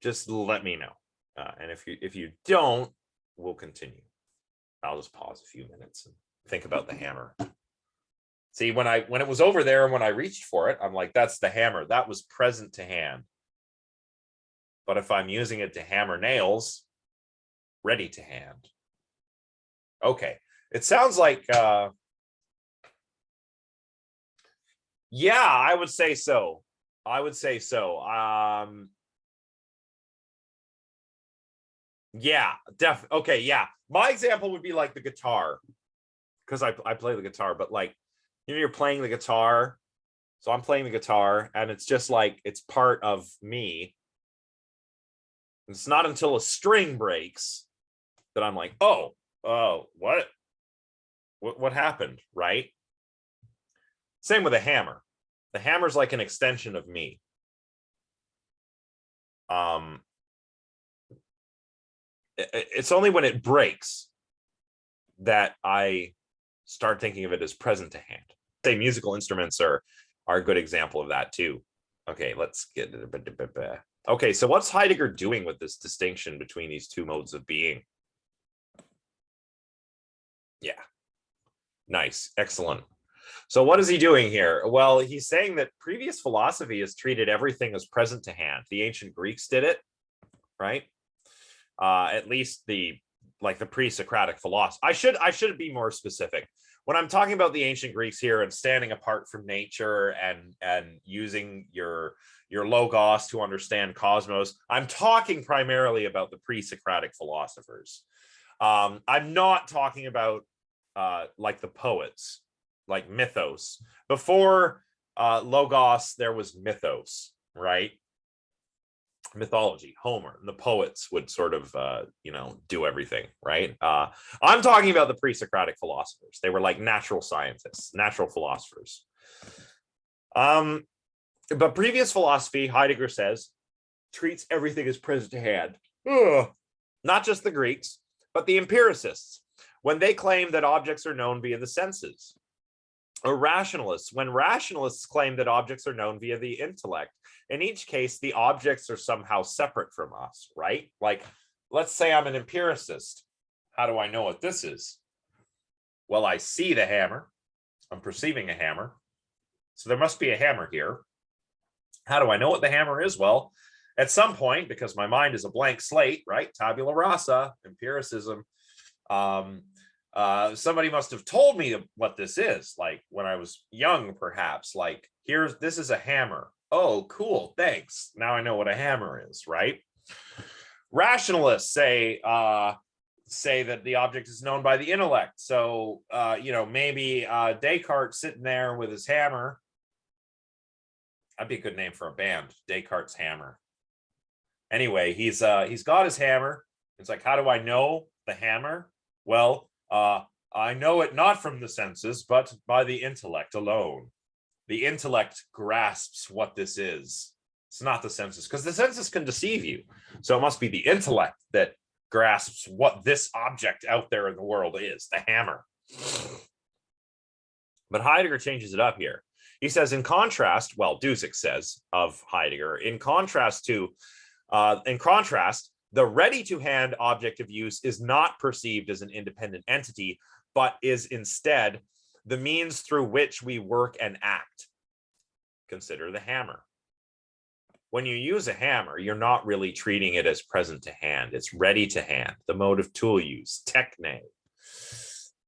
just let me know. And if you don't, we'll continue. I'll just pause a few minutes and think about the hammer. See, when it was over there and when I reached for it, I'm like, that's the hammer. That was present to hand. But if I'm using it to hammer nails, ready to hand. Okay, it sounds like, yeah, I would say so. I would say so. Yeah, okay, yeah. My example would be like the guitar, because I play the guitar, but like, you know, you're playing the guitar. So I'm playing the guitar and it's just like, it's part of me. It's not until a string breaks that I'm like, oh, what happened, right? Same with a hammer. The hammer's like an extension of me. It's only when it breaks that I start thinking of it as present to hand. Say musical instruments are a good example of that too. Okay, let's get it. Okay, so what's Heidegger doing with this distinction between these two modes of being? Yeah, nice, excellent. So what is he doing here? Well, he's saying that previous philosophy has treated everything as present to hand. The ancient Greeks did it, right? At least the pre-Socratic philosophy. I should be more specific. When I'm talking about the ancient Greeks here and standing apart from nature and using your logos to understand cosmos, I'm talking primarily about the pre-Socratic philosophers. I'm not talking about like the poets, like mythos. Before logos, there was mythos, right? Mythology, Homer, and the poets would sort of do everything, right? I'm talking about the pre-Socratic philosophers. They were like natural scientists, natural philosophers. But previous philosophy, Heidegger says, treats everything as present to hand. Ugh. Not just the Greeks, but the empiricists, when they claim that objects are known via the senses. Or rationalists, when rationalists claim that objects are known via the intellect. In each case, the objects are somehow separate from us, right? Like, let's say I'm an empiricist. How do I know what this is? Well, I see the hammer. I'm perceiving a hammer. So there must be a hammer here. How do I know what the hammer is? Well, at some point, because my mind is a blank slate, right? Tabula rasa, empiricism. Somebody must have told me what this is, like when I was young, perhaps, like this is a hammer. Oh, cool, thanks. Now I know what a hammer is, right? Rationalists say that the object is known by the intellect. So maybe Descartes sitting there with his hammer. That'd be a good name for a band, Descartes' Hammer. Anyway, he's got his hammer. It's like, how do I know the hammer? Well, I know it not from the senses, but by the intellect alone. The intellect grasps what this is. It's not the senses, because the senses can deceive you. So it must be the intellect that grasps what this object out there in the world is, the hammer. But Heidegger changes it up here. He says, in contrast, well, Dusek says of Heidegger, in contrast, the ready-to-hand object of use is not perceived as an independent entity, but is instead the means through which we work and act. Consider the hammer. When you use a hammer, you're not really treating it as present to hand. It's ready to hand, the mode of tool use, techne.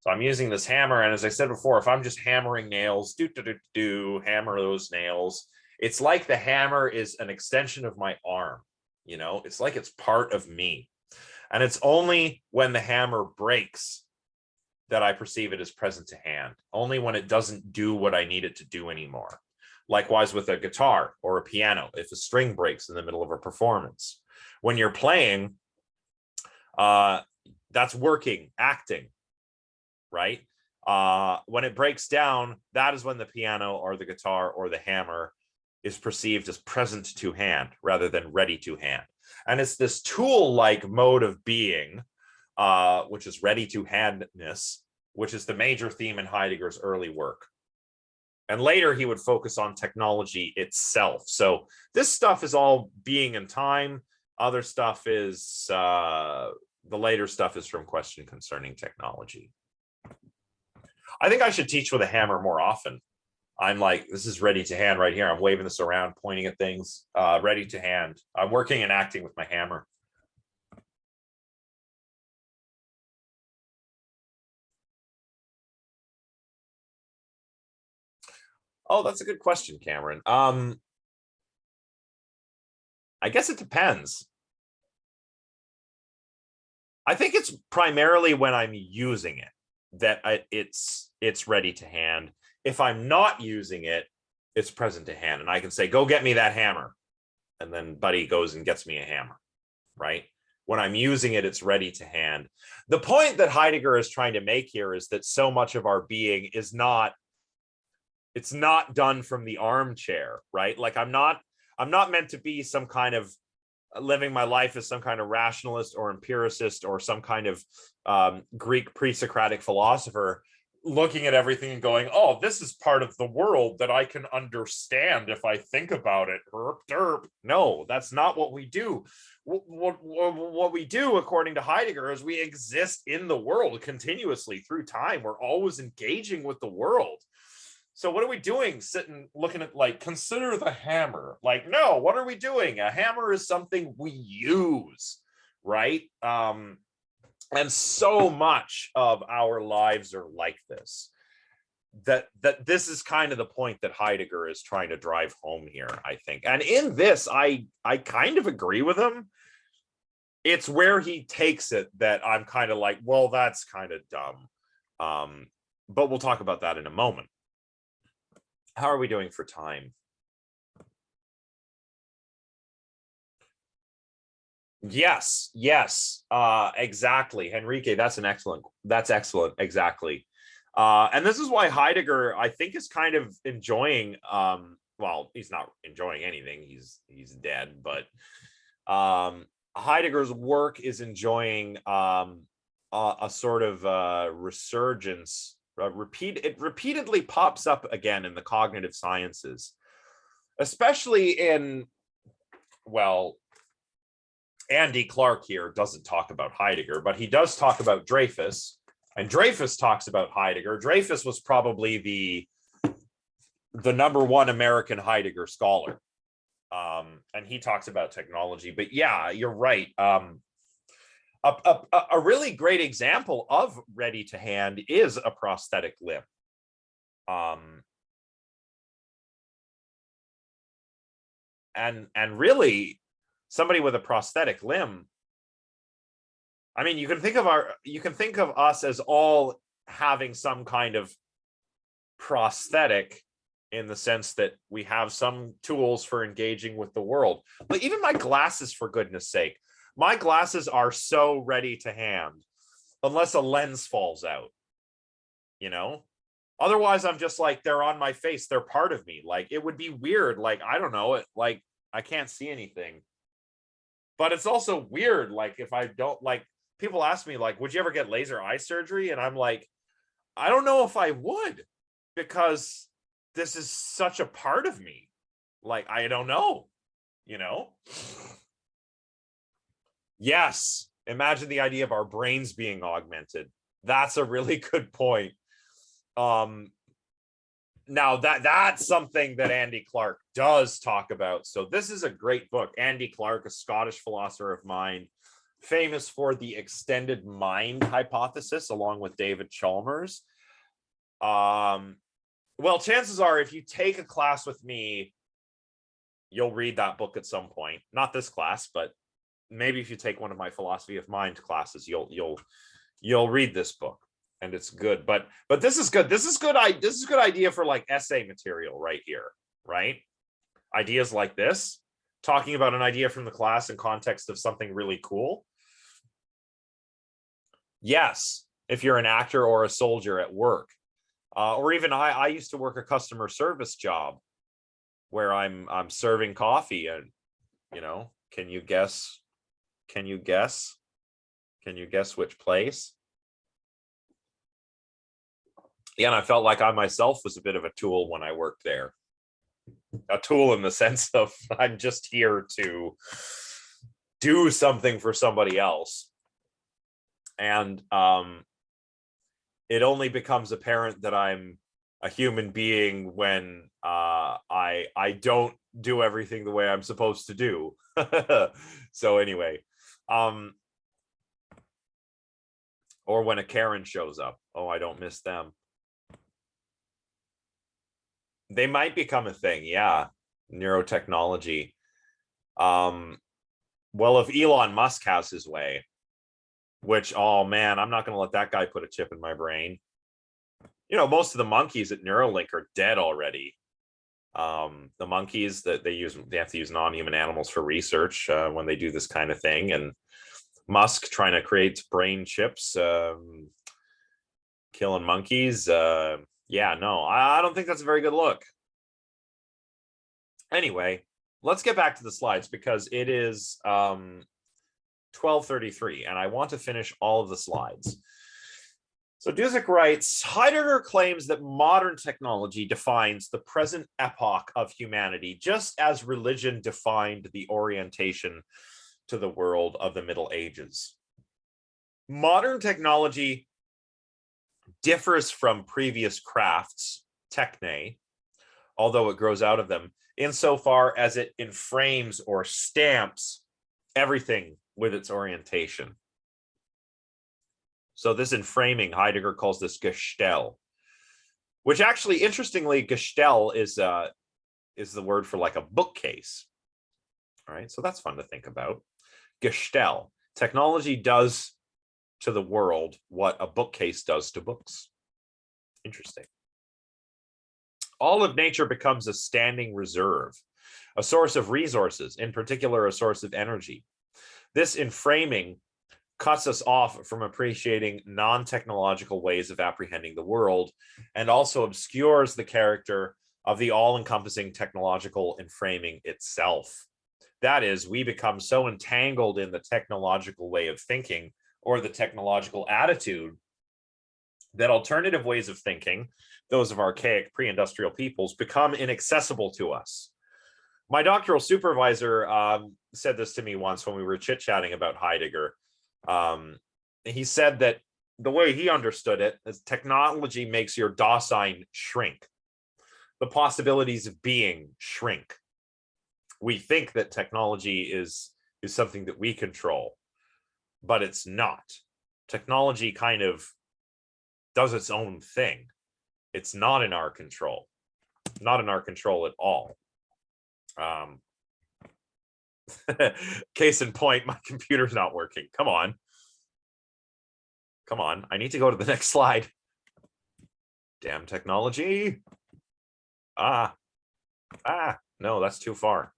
So I'm using this hammer, and as I said before, if I'm just hammering nails, hammer those nails, it's like the hammer is an extension of my arm. It's like it's part of me. And it's only when the hammer breaks that I perceive it as present to hand, only when it doesn't do what I need it to do anymore. Likewise with a guitar or a piano, if a string breaks in the middle of a performance. When you're playing, that's working, acting, right? When it breaks down, that is when the piano or the guitar or the hammer is perceived as present to hand rather than ready to hand. And it's this tool-like mode of being, which is ready to handness, which is the major theme in Heidegger's early work. And later he would focus on technology itself. So this stuff is all being and time. Other stuff is, the later stuff is from Question Concerning Technology. I think I should teach with a hammer more often. I'm like, this is ready to hand right here. I'm waving this around, pointing at things, ready to hand. I'm working and acting with my hammer. Oh, that's a good question, Cameron. I guess it depends. I think it's primarily when I'm using it that it's ready to hand. If I'm not using it, it's present to hand. And I can say, go get me that hammer. And then Buddy goes and gets me a hammer, right? When I'm using it, it's ready to hand. The point that Heidegger is trying to make here is that so much of our being is not, it's not done from the armchair, right? Like I'm not meant to be some kind of living my life as some kind of rationalist or empiricist or some kind of Greek pre-Socratic philosopher looking at everything and going, oh, this is part of the world that I can understand if I think about it. Herp, derp. No, that's not what we do. What we do, according to Heidegger, is we exist in the world continuously through time. We're always engaging with the world. So what are we doing? Sitting looking at, like, consider the hammer. Like, no, what are we doing? A hammer is something we use, right? And so much of our lives are like this. That this is kind of the point that Heidegger is trying to drive home here, I think. And in this, I kind of agree with him. It's where he takes it that I'm kind of like, well, that's kind of dumb. But we'll talk about that in a moment. How are we doing for time? Yes, exactly. Henrique, that's excellent. Exactly. And this is why Heidegger, I think, is kind of enjoying, well, he's not enjoying anything, he's dead, but Heidegger's work is enjoying a sort of resurgence. It repeatedly pops up again in the cognitive sciences, especially in, well, Andy Clark here doesn't talk about Heidegger, but he does talk about Dreyfus, and Dreyfus talks about Heidegger. Dreyfus was probably the #1 American Heidegger scholar, and he talks about technology. But yeah, you're right. A really great example of ready to hand is a prosthetic limb. And really, somebody with a prosthetic limb, I mean, you can think of us as all having some kind of prosthetic, in the sense that we have some tools for engaging with the world. But even my glasses, for goodness sake, my glasses are so ready to hand, unless a lens falls out, you know? Otherwise, I'm just like, they're on my face. They're part of me. Like, it would be weird. Like, I don't know, like, I can't see anything. But it's also weird, like, if I don't, like, people ask me, like, would you ever get laser eye surgery? And I'm like, I don't know if I would, because this is such a part of me. Like, I don't know, you know? Yes, imagine the idea of our brains being augmented. That's a really good point. Now that's something that Andy Clark does talk about. So this is a great book. Andy Clark, a Scottish philosopher of mind, famous for the extended mind hypothesis, along with David Chalmers. Well, chances are, if you take a class with me, you'll read that book at some point. Not this class, but maybe if you take one of my philosophy of mind classes, you'll read this book, and it's good. But this is good. This is good idea for, like, essay material right here, right? Ideas like this, talking about an idea from the class in context of something really cool. Yes, if you're an actor or a soldier at work, or even I used to work a customer service job where I'm serving coffee, and, you know, can you guess which place? Yeah, and I felt like I myself was a bit of a tool when I worked there. A tool in the sense of, I'm just here to do something for somebody else. And it only becomes apparent that I'm a human being when I don't do everything the way I'm supposed to do. So anyway, or when a Karen shows up, oh, I don't miss them. They might become a thing, yeah. Neurotechnology. Well, if Elon Musk has his way, which, oh man, I'm not going to let that guy put a chip in my brain. You know, most of the monkeys at Neuralink are dead already. The monkeys that they have to use non-human animals for research when they do this kind of thing. And Musk trying to create brain chips, killing monkeys. Yeah, no, I don't think that's a very good look. Anyway, let's get back to the slides, because it is 12:33 and I want to finish all of the slides. So Dusek writes, Heidegger claims that modern technology defines the present epoch of humanity, just as religion defined the orientation to the world of the Middle Ages. Modern technology differs from previous crafts, techne, although it grows out of them, insofar as it enframes or stamps everything with its orientation. So this enframing, Heidegger calls this Gestel, which actually, interestingly, Gestel is the word for like a bookcase. All right, so that's fun to think about. Gestel, technology does to the world what a bookcase does to books. Interesting. All of nature becomes a standing reserve, a source of resources, in particular, a source of energy. This enframing cuts us off from appreciating non-technological ways of apprehending the world, and also obscures the character of the all-encompassing technological enframing itself. That is, we become so entangled in the technological way of thinking or the technological attitude that alternative ways of thinking, those of archaic pre-industrial peoples, become inaccessible to us. My doctoral supervisor said this to me once when we were chit-chatting about Heidegger. He said that the way he understood it is technology makes your Dasein shrink. The possibilities of being shrink. We think that technology is something that we control, but it's not. Technology kind of does its own thing. It's not in our control. Not in our control at all. Case in point, my computer's not working. Come on. Come on. I need to go to the next slide. Damn technology. No, that's too far.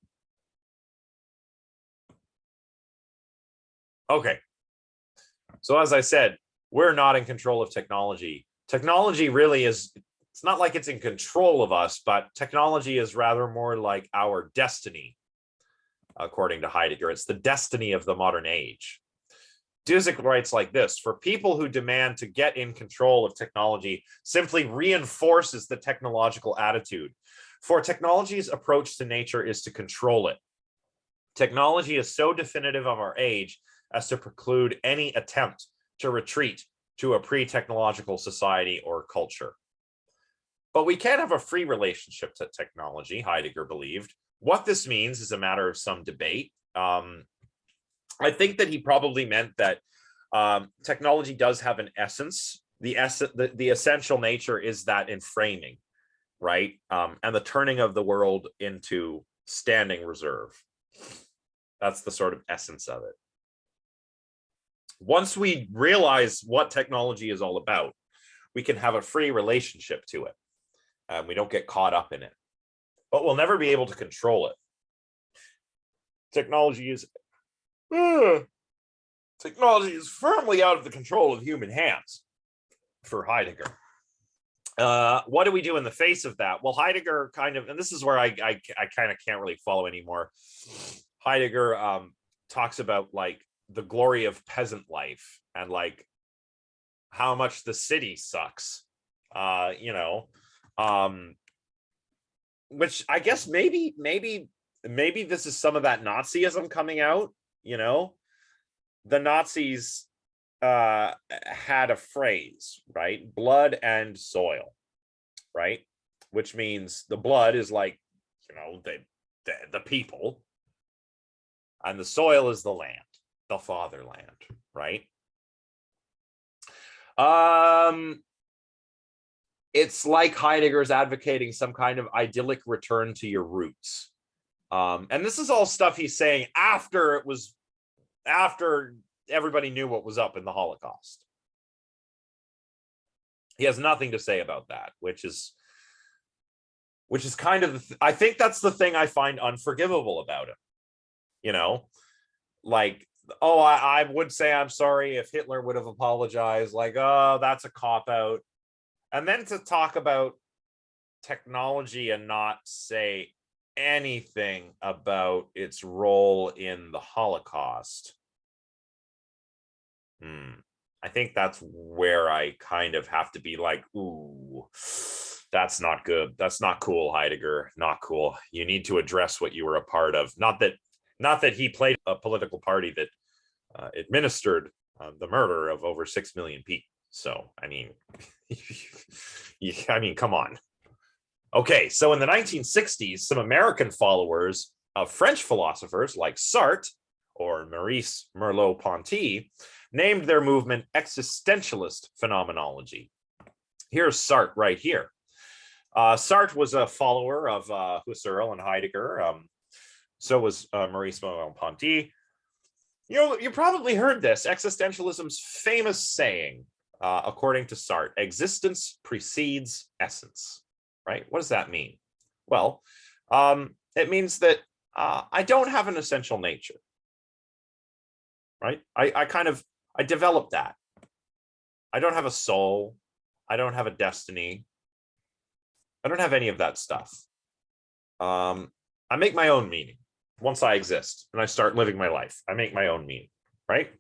Okay. So as I said, we're not in control of technology. Technology really is, it's not like it's in control of us, but technology is rather more like our destiny, according to Heidegger. It's the destiny of the modern age. Dusek writes like this: for people who demand to get in control of technology simply reinforces the technological attitude. For technology's approach to nature is to control it. Technology is so definitive of our age as to preclude any attempt to retreat to a pre-technological society or culture. But we can have a free relationship to technology, Heidegger believed. What this means is a matter of some debate. I think that he probably meant that technology does have an essence. The essential nature is that enframing, right? And the turning of the world into standing reserve. That's the sort of essence of it. Once we realize what technology is all about, we can have a free relationship to it. We don't get caught up in it, but we'll never be able to control it. Technology is firmly out of the control of human hands for Heidegger. What do we do in the face of that? Well, Heidegger kind of, and this is where I kind of can't really follow anymore. Heidegger talks about like the glory of peasant life and like how much the city sucks, which I guess maybe this is some of that Nazism coming out. The Nazis had a phrase, right? Blood and soil, right? Which means the blood is like, the people, and the soil is the land, the fatherland, right? It's like Heidegger's advocating some kind of idyllic return to your roots. And this is all stuff he's saying after everybody knew what was up in the Holocaust. He has nothing to say about that, which is kind of, I think that's the thing I find unforgivable about him. Like, oh, I would say I'm sorry if Hitler would have apologized, like, oh, that's a cop-out. And then to talk about technology and not say anything about its role in the Holocaust. I think that's where I kind of have to be like, ooh, that's not good. That's not cool, Heidegger. Not cool. You need to address what you were a part of. Not that he played a political party that administered the murder of over 6 million people. So, I mean, come on. Okay, so in the 1960s, some American followers of French philosophers like Sartre or Maurice Merleau-Ponty named their movement existentialist phenomenology. Here's Sartre right here. Sartre was a follower of Husserl and Heidegger. So was Maurice Merleau-Ponty. You probably heard this, existentialism's famous saying, according to Sartre, existence precedes essence, right? What does that mean? Well, it means that I don't have an essential nature, right? I developed that. I don't have a soul. I don't have a destiny. I don't have any of that stuff. I make my own meaning. Once I exist and I start living my life, I make my own meaning, right?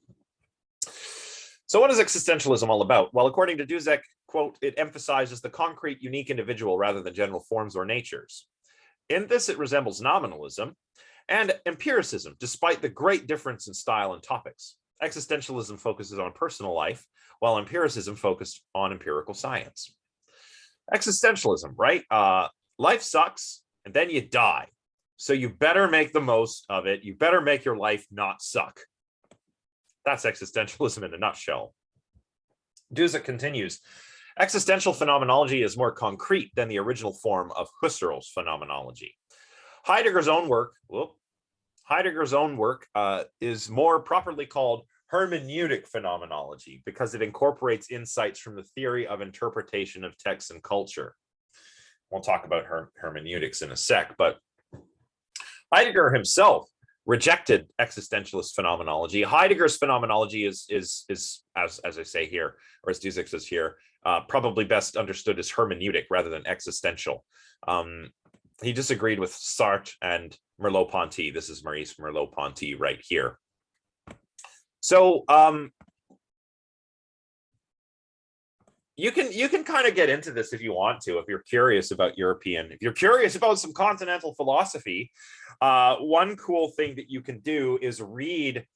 So what is existentialism all about? Well, according to Dusek, quote, it emphasizes the concrete, unique individual rather than general forms or natures. In this, it resembles nominalism and empiricism, despite the great difference in style and topics. Existentialism focuses on personal life, while empiricism focused on empirical science. Existentialism, right? Life sucks, and then you die. So you better make the most of it. You better make your life not suck. That's existentialism in a nutshell. Dusek continues, existential phenomenology is more concrete than the original form of Husserl's phenomenology. Heidegger's own work is more properly called hermeneutic phenomenology because it incorporates insights from the theory of interpretation of text and culture. We'll talk about hermeneutics in a sec, but Heidegger himself rejected existentialist phenomenology. Heidegger's phenomenology is as I say here, or as Dusek says here, probably best understood as hermeneutic rather than existential. He disagreed with Sartre and Merleau-Ponty. This is Maurice Merleau-Ponty right here. So you can kind of get into this if you want to, if you're curious about if you're curious about some continental philosophy. One cool thing that you can do is read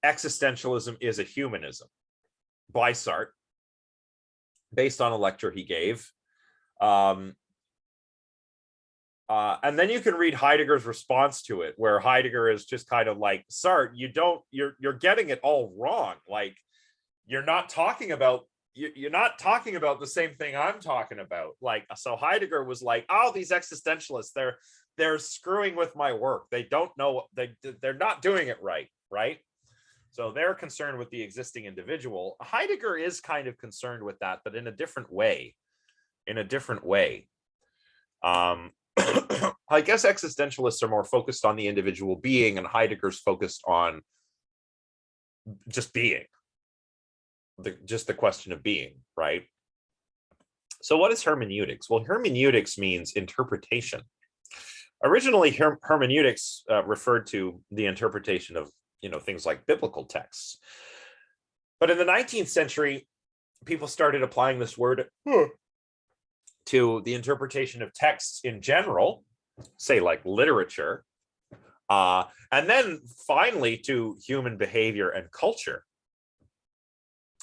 Existentialism is a Humanism by Sartre, based on a lecture he gave. And then you can read Heidegger's response to it, where Heidegger is just kind of like, Sartre, you're getting it all wrong. Like, you're not talking about the same thing I'm talking about. Like, so Heidegger was like, oh, these existentialists, they're screwing with my work. They don't know, they're not doing it right, right? So they're concerned with the existing individual. Heidegger is kind of concerned with that, but in a different way. I guess existentialists are more focused on the individual being, and Heidegger's focused on just being. Just the question of being, right? So what is hermeneutics? Well, hermeneutics means interpretation. Originally, hermeneutics referred to the interpretation of, things like biblical texts. But in the 19th century, people started applying this word to the interpretation of texts in general, say like literature, and then finally to human behavior and culture.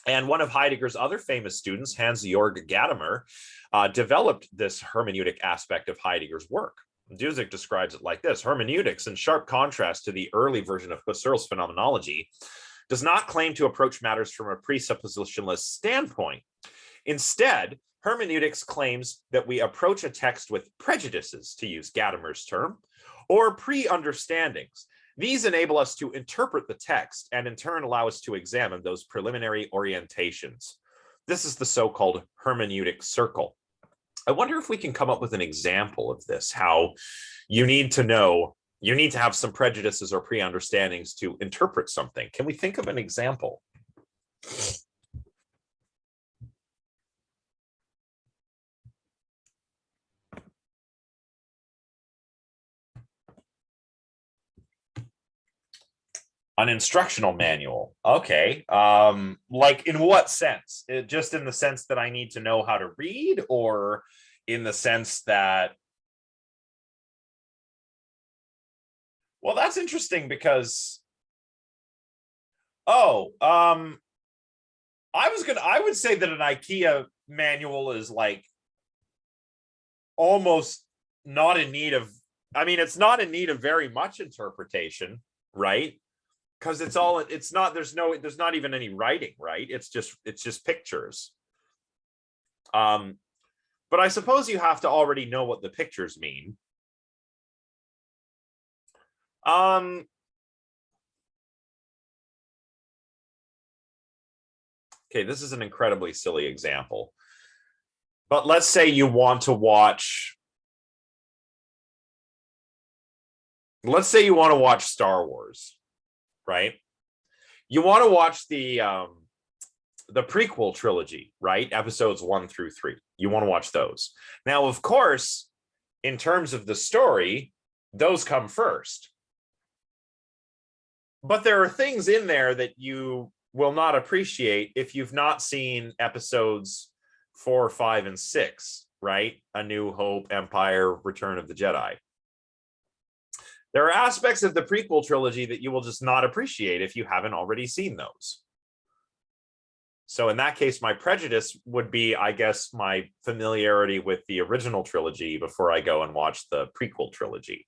And one of Heidegger's other famous students, Hans-Georg Gadamer, developed this hermeneutic aspect of Heidegger's work. Dusek describes it like this: hermeneutics, in sharp contrast to the early version of Husserl's phenomenology, does not claim to approach matters from a presuppositionless standpoint. Instead, hermeneutics claims that we approach a text with prejudices, to use Gadamer's term, or pre-understandings. These enable us to interpret the text and in turn allow us to examine those preliminary orientations. This is the so-called hermeneutic circle. I wonder if we can come up with an example of this, how you need to have some prejudices or pre-understandings to interpret something. Can we think of an example? An instructional manual. Okay. Like in what sense? Just in the sense that I need to know how to read, or in the sense that, well, that's interesting because, oh, I would say that an IKEA manual is like almost not in need of, I mean, it's not in need of very much interpretation, right? Because it's not, there's not even any writing, right? It's just pictures. But I suppose you have to already know what the pictures mean. Okay, this is an incredibly silly example. But let's say you want to watch, Star Wars, right? You want to watch the prequel trilogy, right? Episodes 1 through 3. You want to watch those. Now, of course, in terms of the story, those come first. But there are things in there that you will not appreciate if you've not seen episodes 4, 5, and 6, right? A New Hope, Empire, Return of the Jedi. There are aspects of the prequel trilogy that you will just not appreciate if you haven't already seen those. So in that case, my prejudice would be, I guess, my familiarity with the original trilogy before I go and watch the prequel trilogy.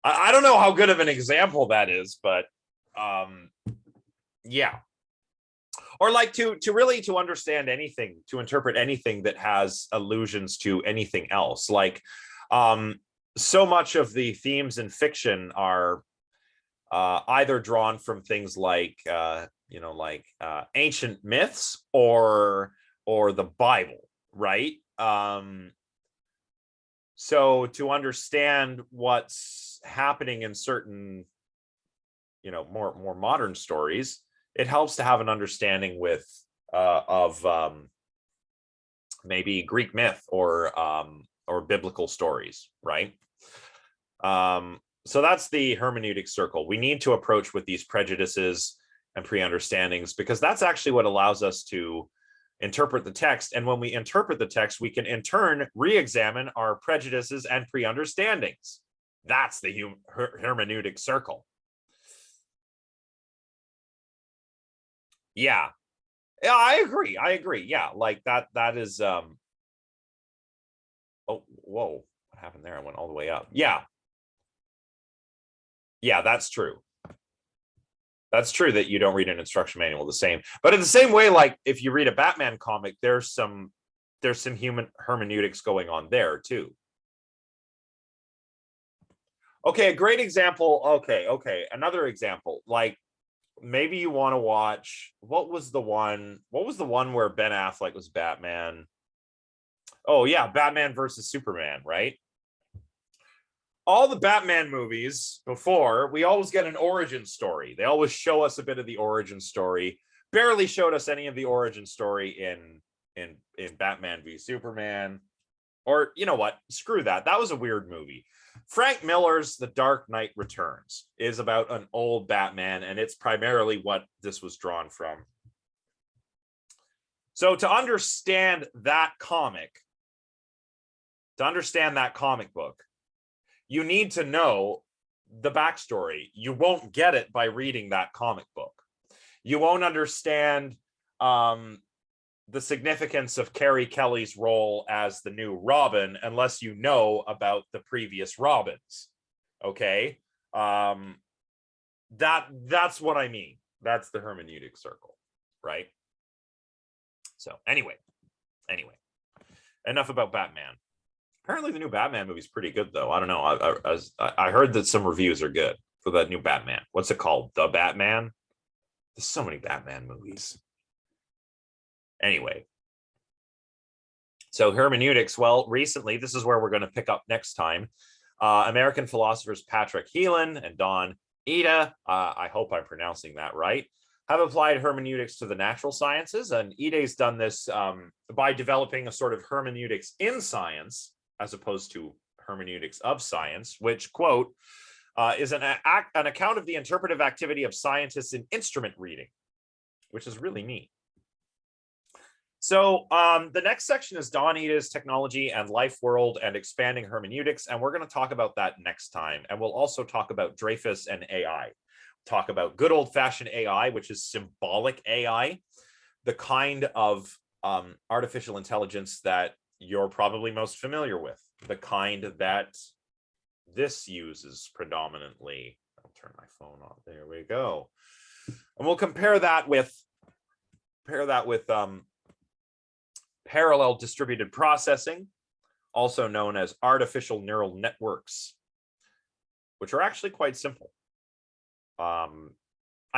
I don't know how good of an example that is, but yeah. Or like to really to understand anything, to interpret anything that has allusions to anything else. Like so much of the themes in fiction are either drawn from things like ancient myths or the Bible, right? So to understand what's happening in certain, more modern stories, it helps to have an understanding of maybe Greek myth or biblical stories, right? So that's the hermeneutic circle. We need to approach with these prejudices and pre-understandings, because that's actually what allows us to interpret the text. And when we interpret the text, we can in turn re-examine our prejudices and pre-understandings. That's the hermeneutic circle. Yeah, I agree. Yeah, like that is oh, whoa, what happened there? I went all the way up. Yeah, that's true. That's true that you don't read an instruction manual the same. But in the same way, like if you read a Batman comic, there's some human hermeneutics going on there too. Okay, a great example. Okay. Another example, like maybe you want to watch, what was the one where Ben Affleck was Batman? Oh yeah, Batman versus Superman, right? All the Batman movies before, we always get an origin story. They always show us a bit of the origin story. Barely showed us any of the origin story in Batman v Superman. Or you know what? Screw that. That was a weird movie. Frank Miller's The Dark Knight Returns is about an old Batman, and it's primarily what this was drawn from. So to understand that comic book, you need to know the backstory. You won't get it by reading that comic book. You won't understand the significance of Carrie Kelly's role as the new Robin unless you know about the previous Robins. Okay, that's what I mean. That's the hermeneutic circle, right? So anyway, enough about Batman. Apparently, the new Batman movie is pretty good, though. I don't know. I heard that some reviews are good for that new Batman. What's it called? The Batman? There's so many Batman movies. Anyway, so hermeneutics. Well, recently, this is where we're going to pick up next time. American philosophers Patrick Heelan and Don Ida, I hope I'm pronouncing that right, have applied hermeneutics to the natural sciences. And Ide's done this by developing a sort of hermeneutics in science, as opposed to hermeneutics of science, which, quote, is an account of the interpretive activity of scientists in instrument reading, which is really neat. So the next section is Don Ita's Technology and Life World and Expanding Hermeneutics, and we're going to talk about that next time. And we'll also talk about Dreyfus and AI, talk about good old-fashioned AI, which is symbolic AI, the kind of artificial intelligence that you're probably most familiar with, the kind that this uses predominantly. I'll turn my phone on. There we go. And we'll compare that with parallel distributed processing, also known as artificial neural networks, which are actually quite simple. I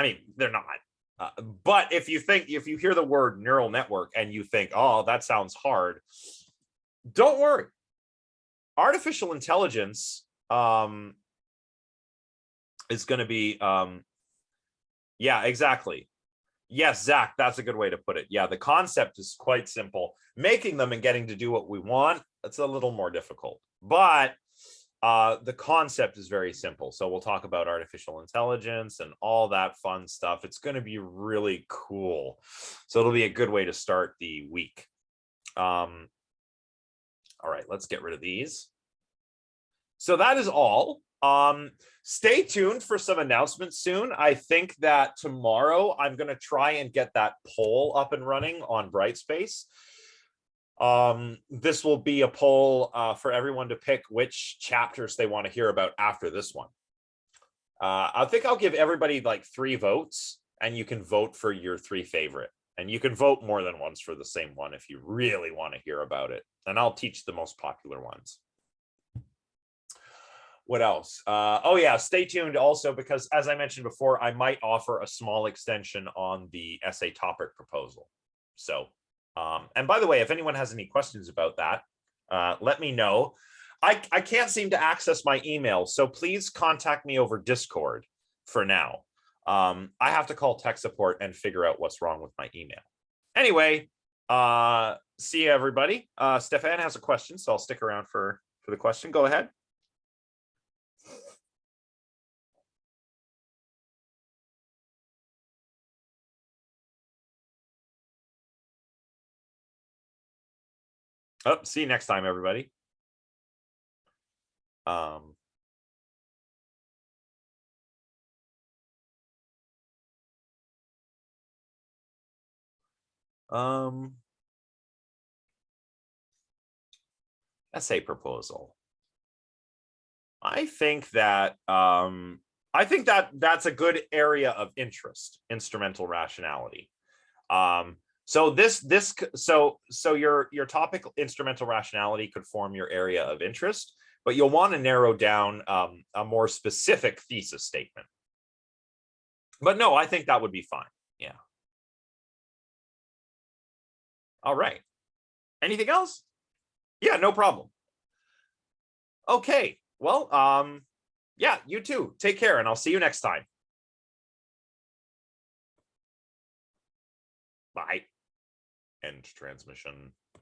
mean, they're not. But if you hear the word neural network and you think, oh, that sounds hard, don't worry. Artificial intelligence is going to be, yeah, exactly. Yes, Zach, that's a good way to put it. Yeah, the concept is quite simple. Making them and getting to do what we want, that's a little more difficult. But the concept is very simple. So we'll talk about artificial intelligence and all that fun stuff. It's going to be really cool. So it'll be a good way to start the week. All right, let's get rid of these. So that is all. Stay tuned for some announcements soon. I think that tomorrow I'm going to try and get that poll up and running on Brightspace. This will be a poll for everyone to pick which chapters they want to hear about after this one. I think I'll give everybody like 3 votes, and you can vote for your 3 favorite. And you can vote more than once for the same one if you really want to hear about it. And I'll teach the most popular ones. What else? Oh yeah, stay tuned also, because as I mentioned before, I might offer a small extension on the essay topic proposal. So, and by the way, if anyone has any questions about that, let me know. I can't seem to access my email, so please contact me over Discord for now. I have to call tech support and figure out what's wrong with my email. Anyway, see you everybody. Stefan has a question, so I'll stick around for the question. Go ahead. Oh, see you next time, everybody. Essay proposal. I think that that's a good area of interest, instrumental rationality. So your topic, instrumental rationality, could form your area of interest, but you'll want to narrow down a more specific thesis statement. But no, I think that would be fine. Yeah. All right. Anything else? Yeah, no problem. Okay. Well, yeah, you too. Take care, and I'll see you next time. Bye. End transmission.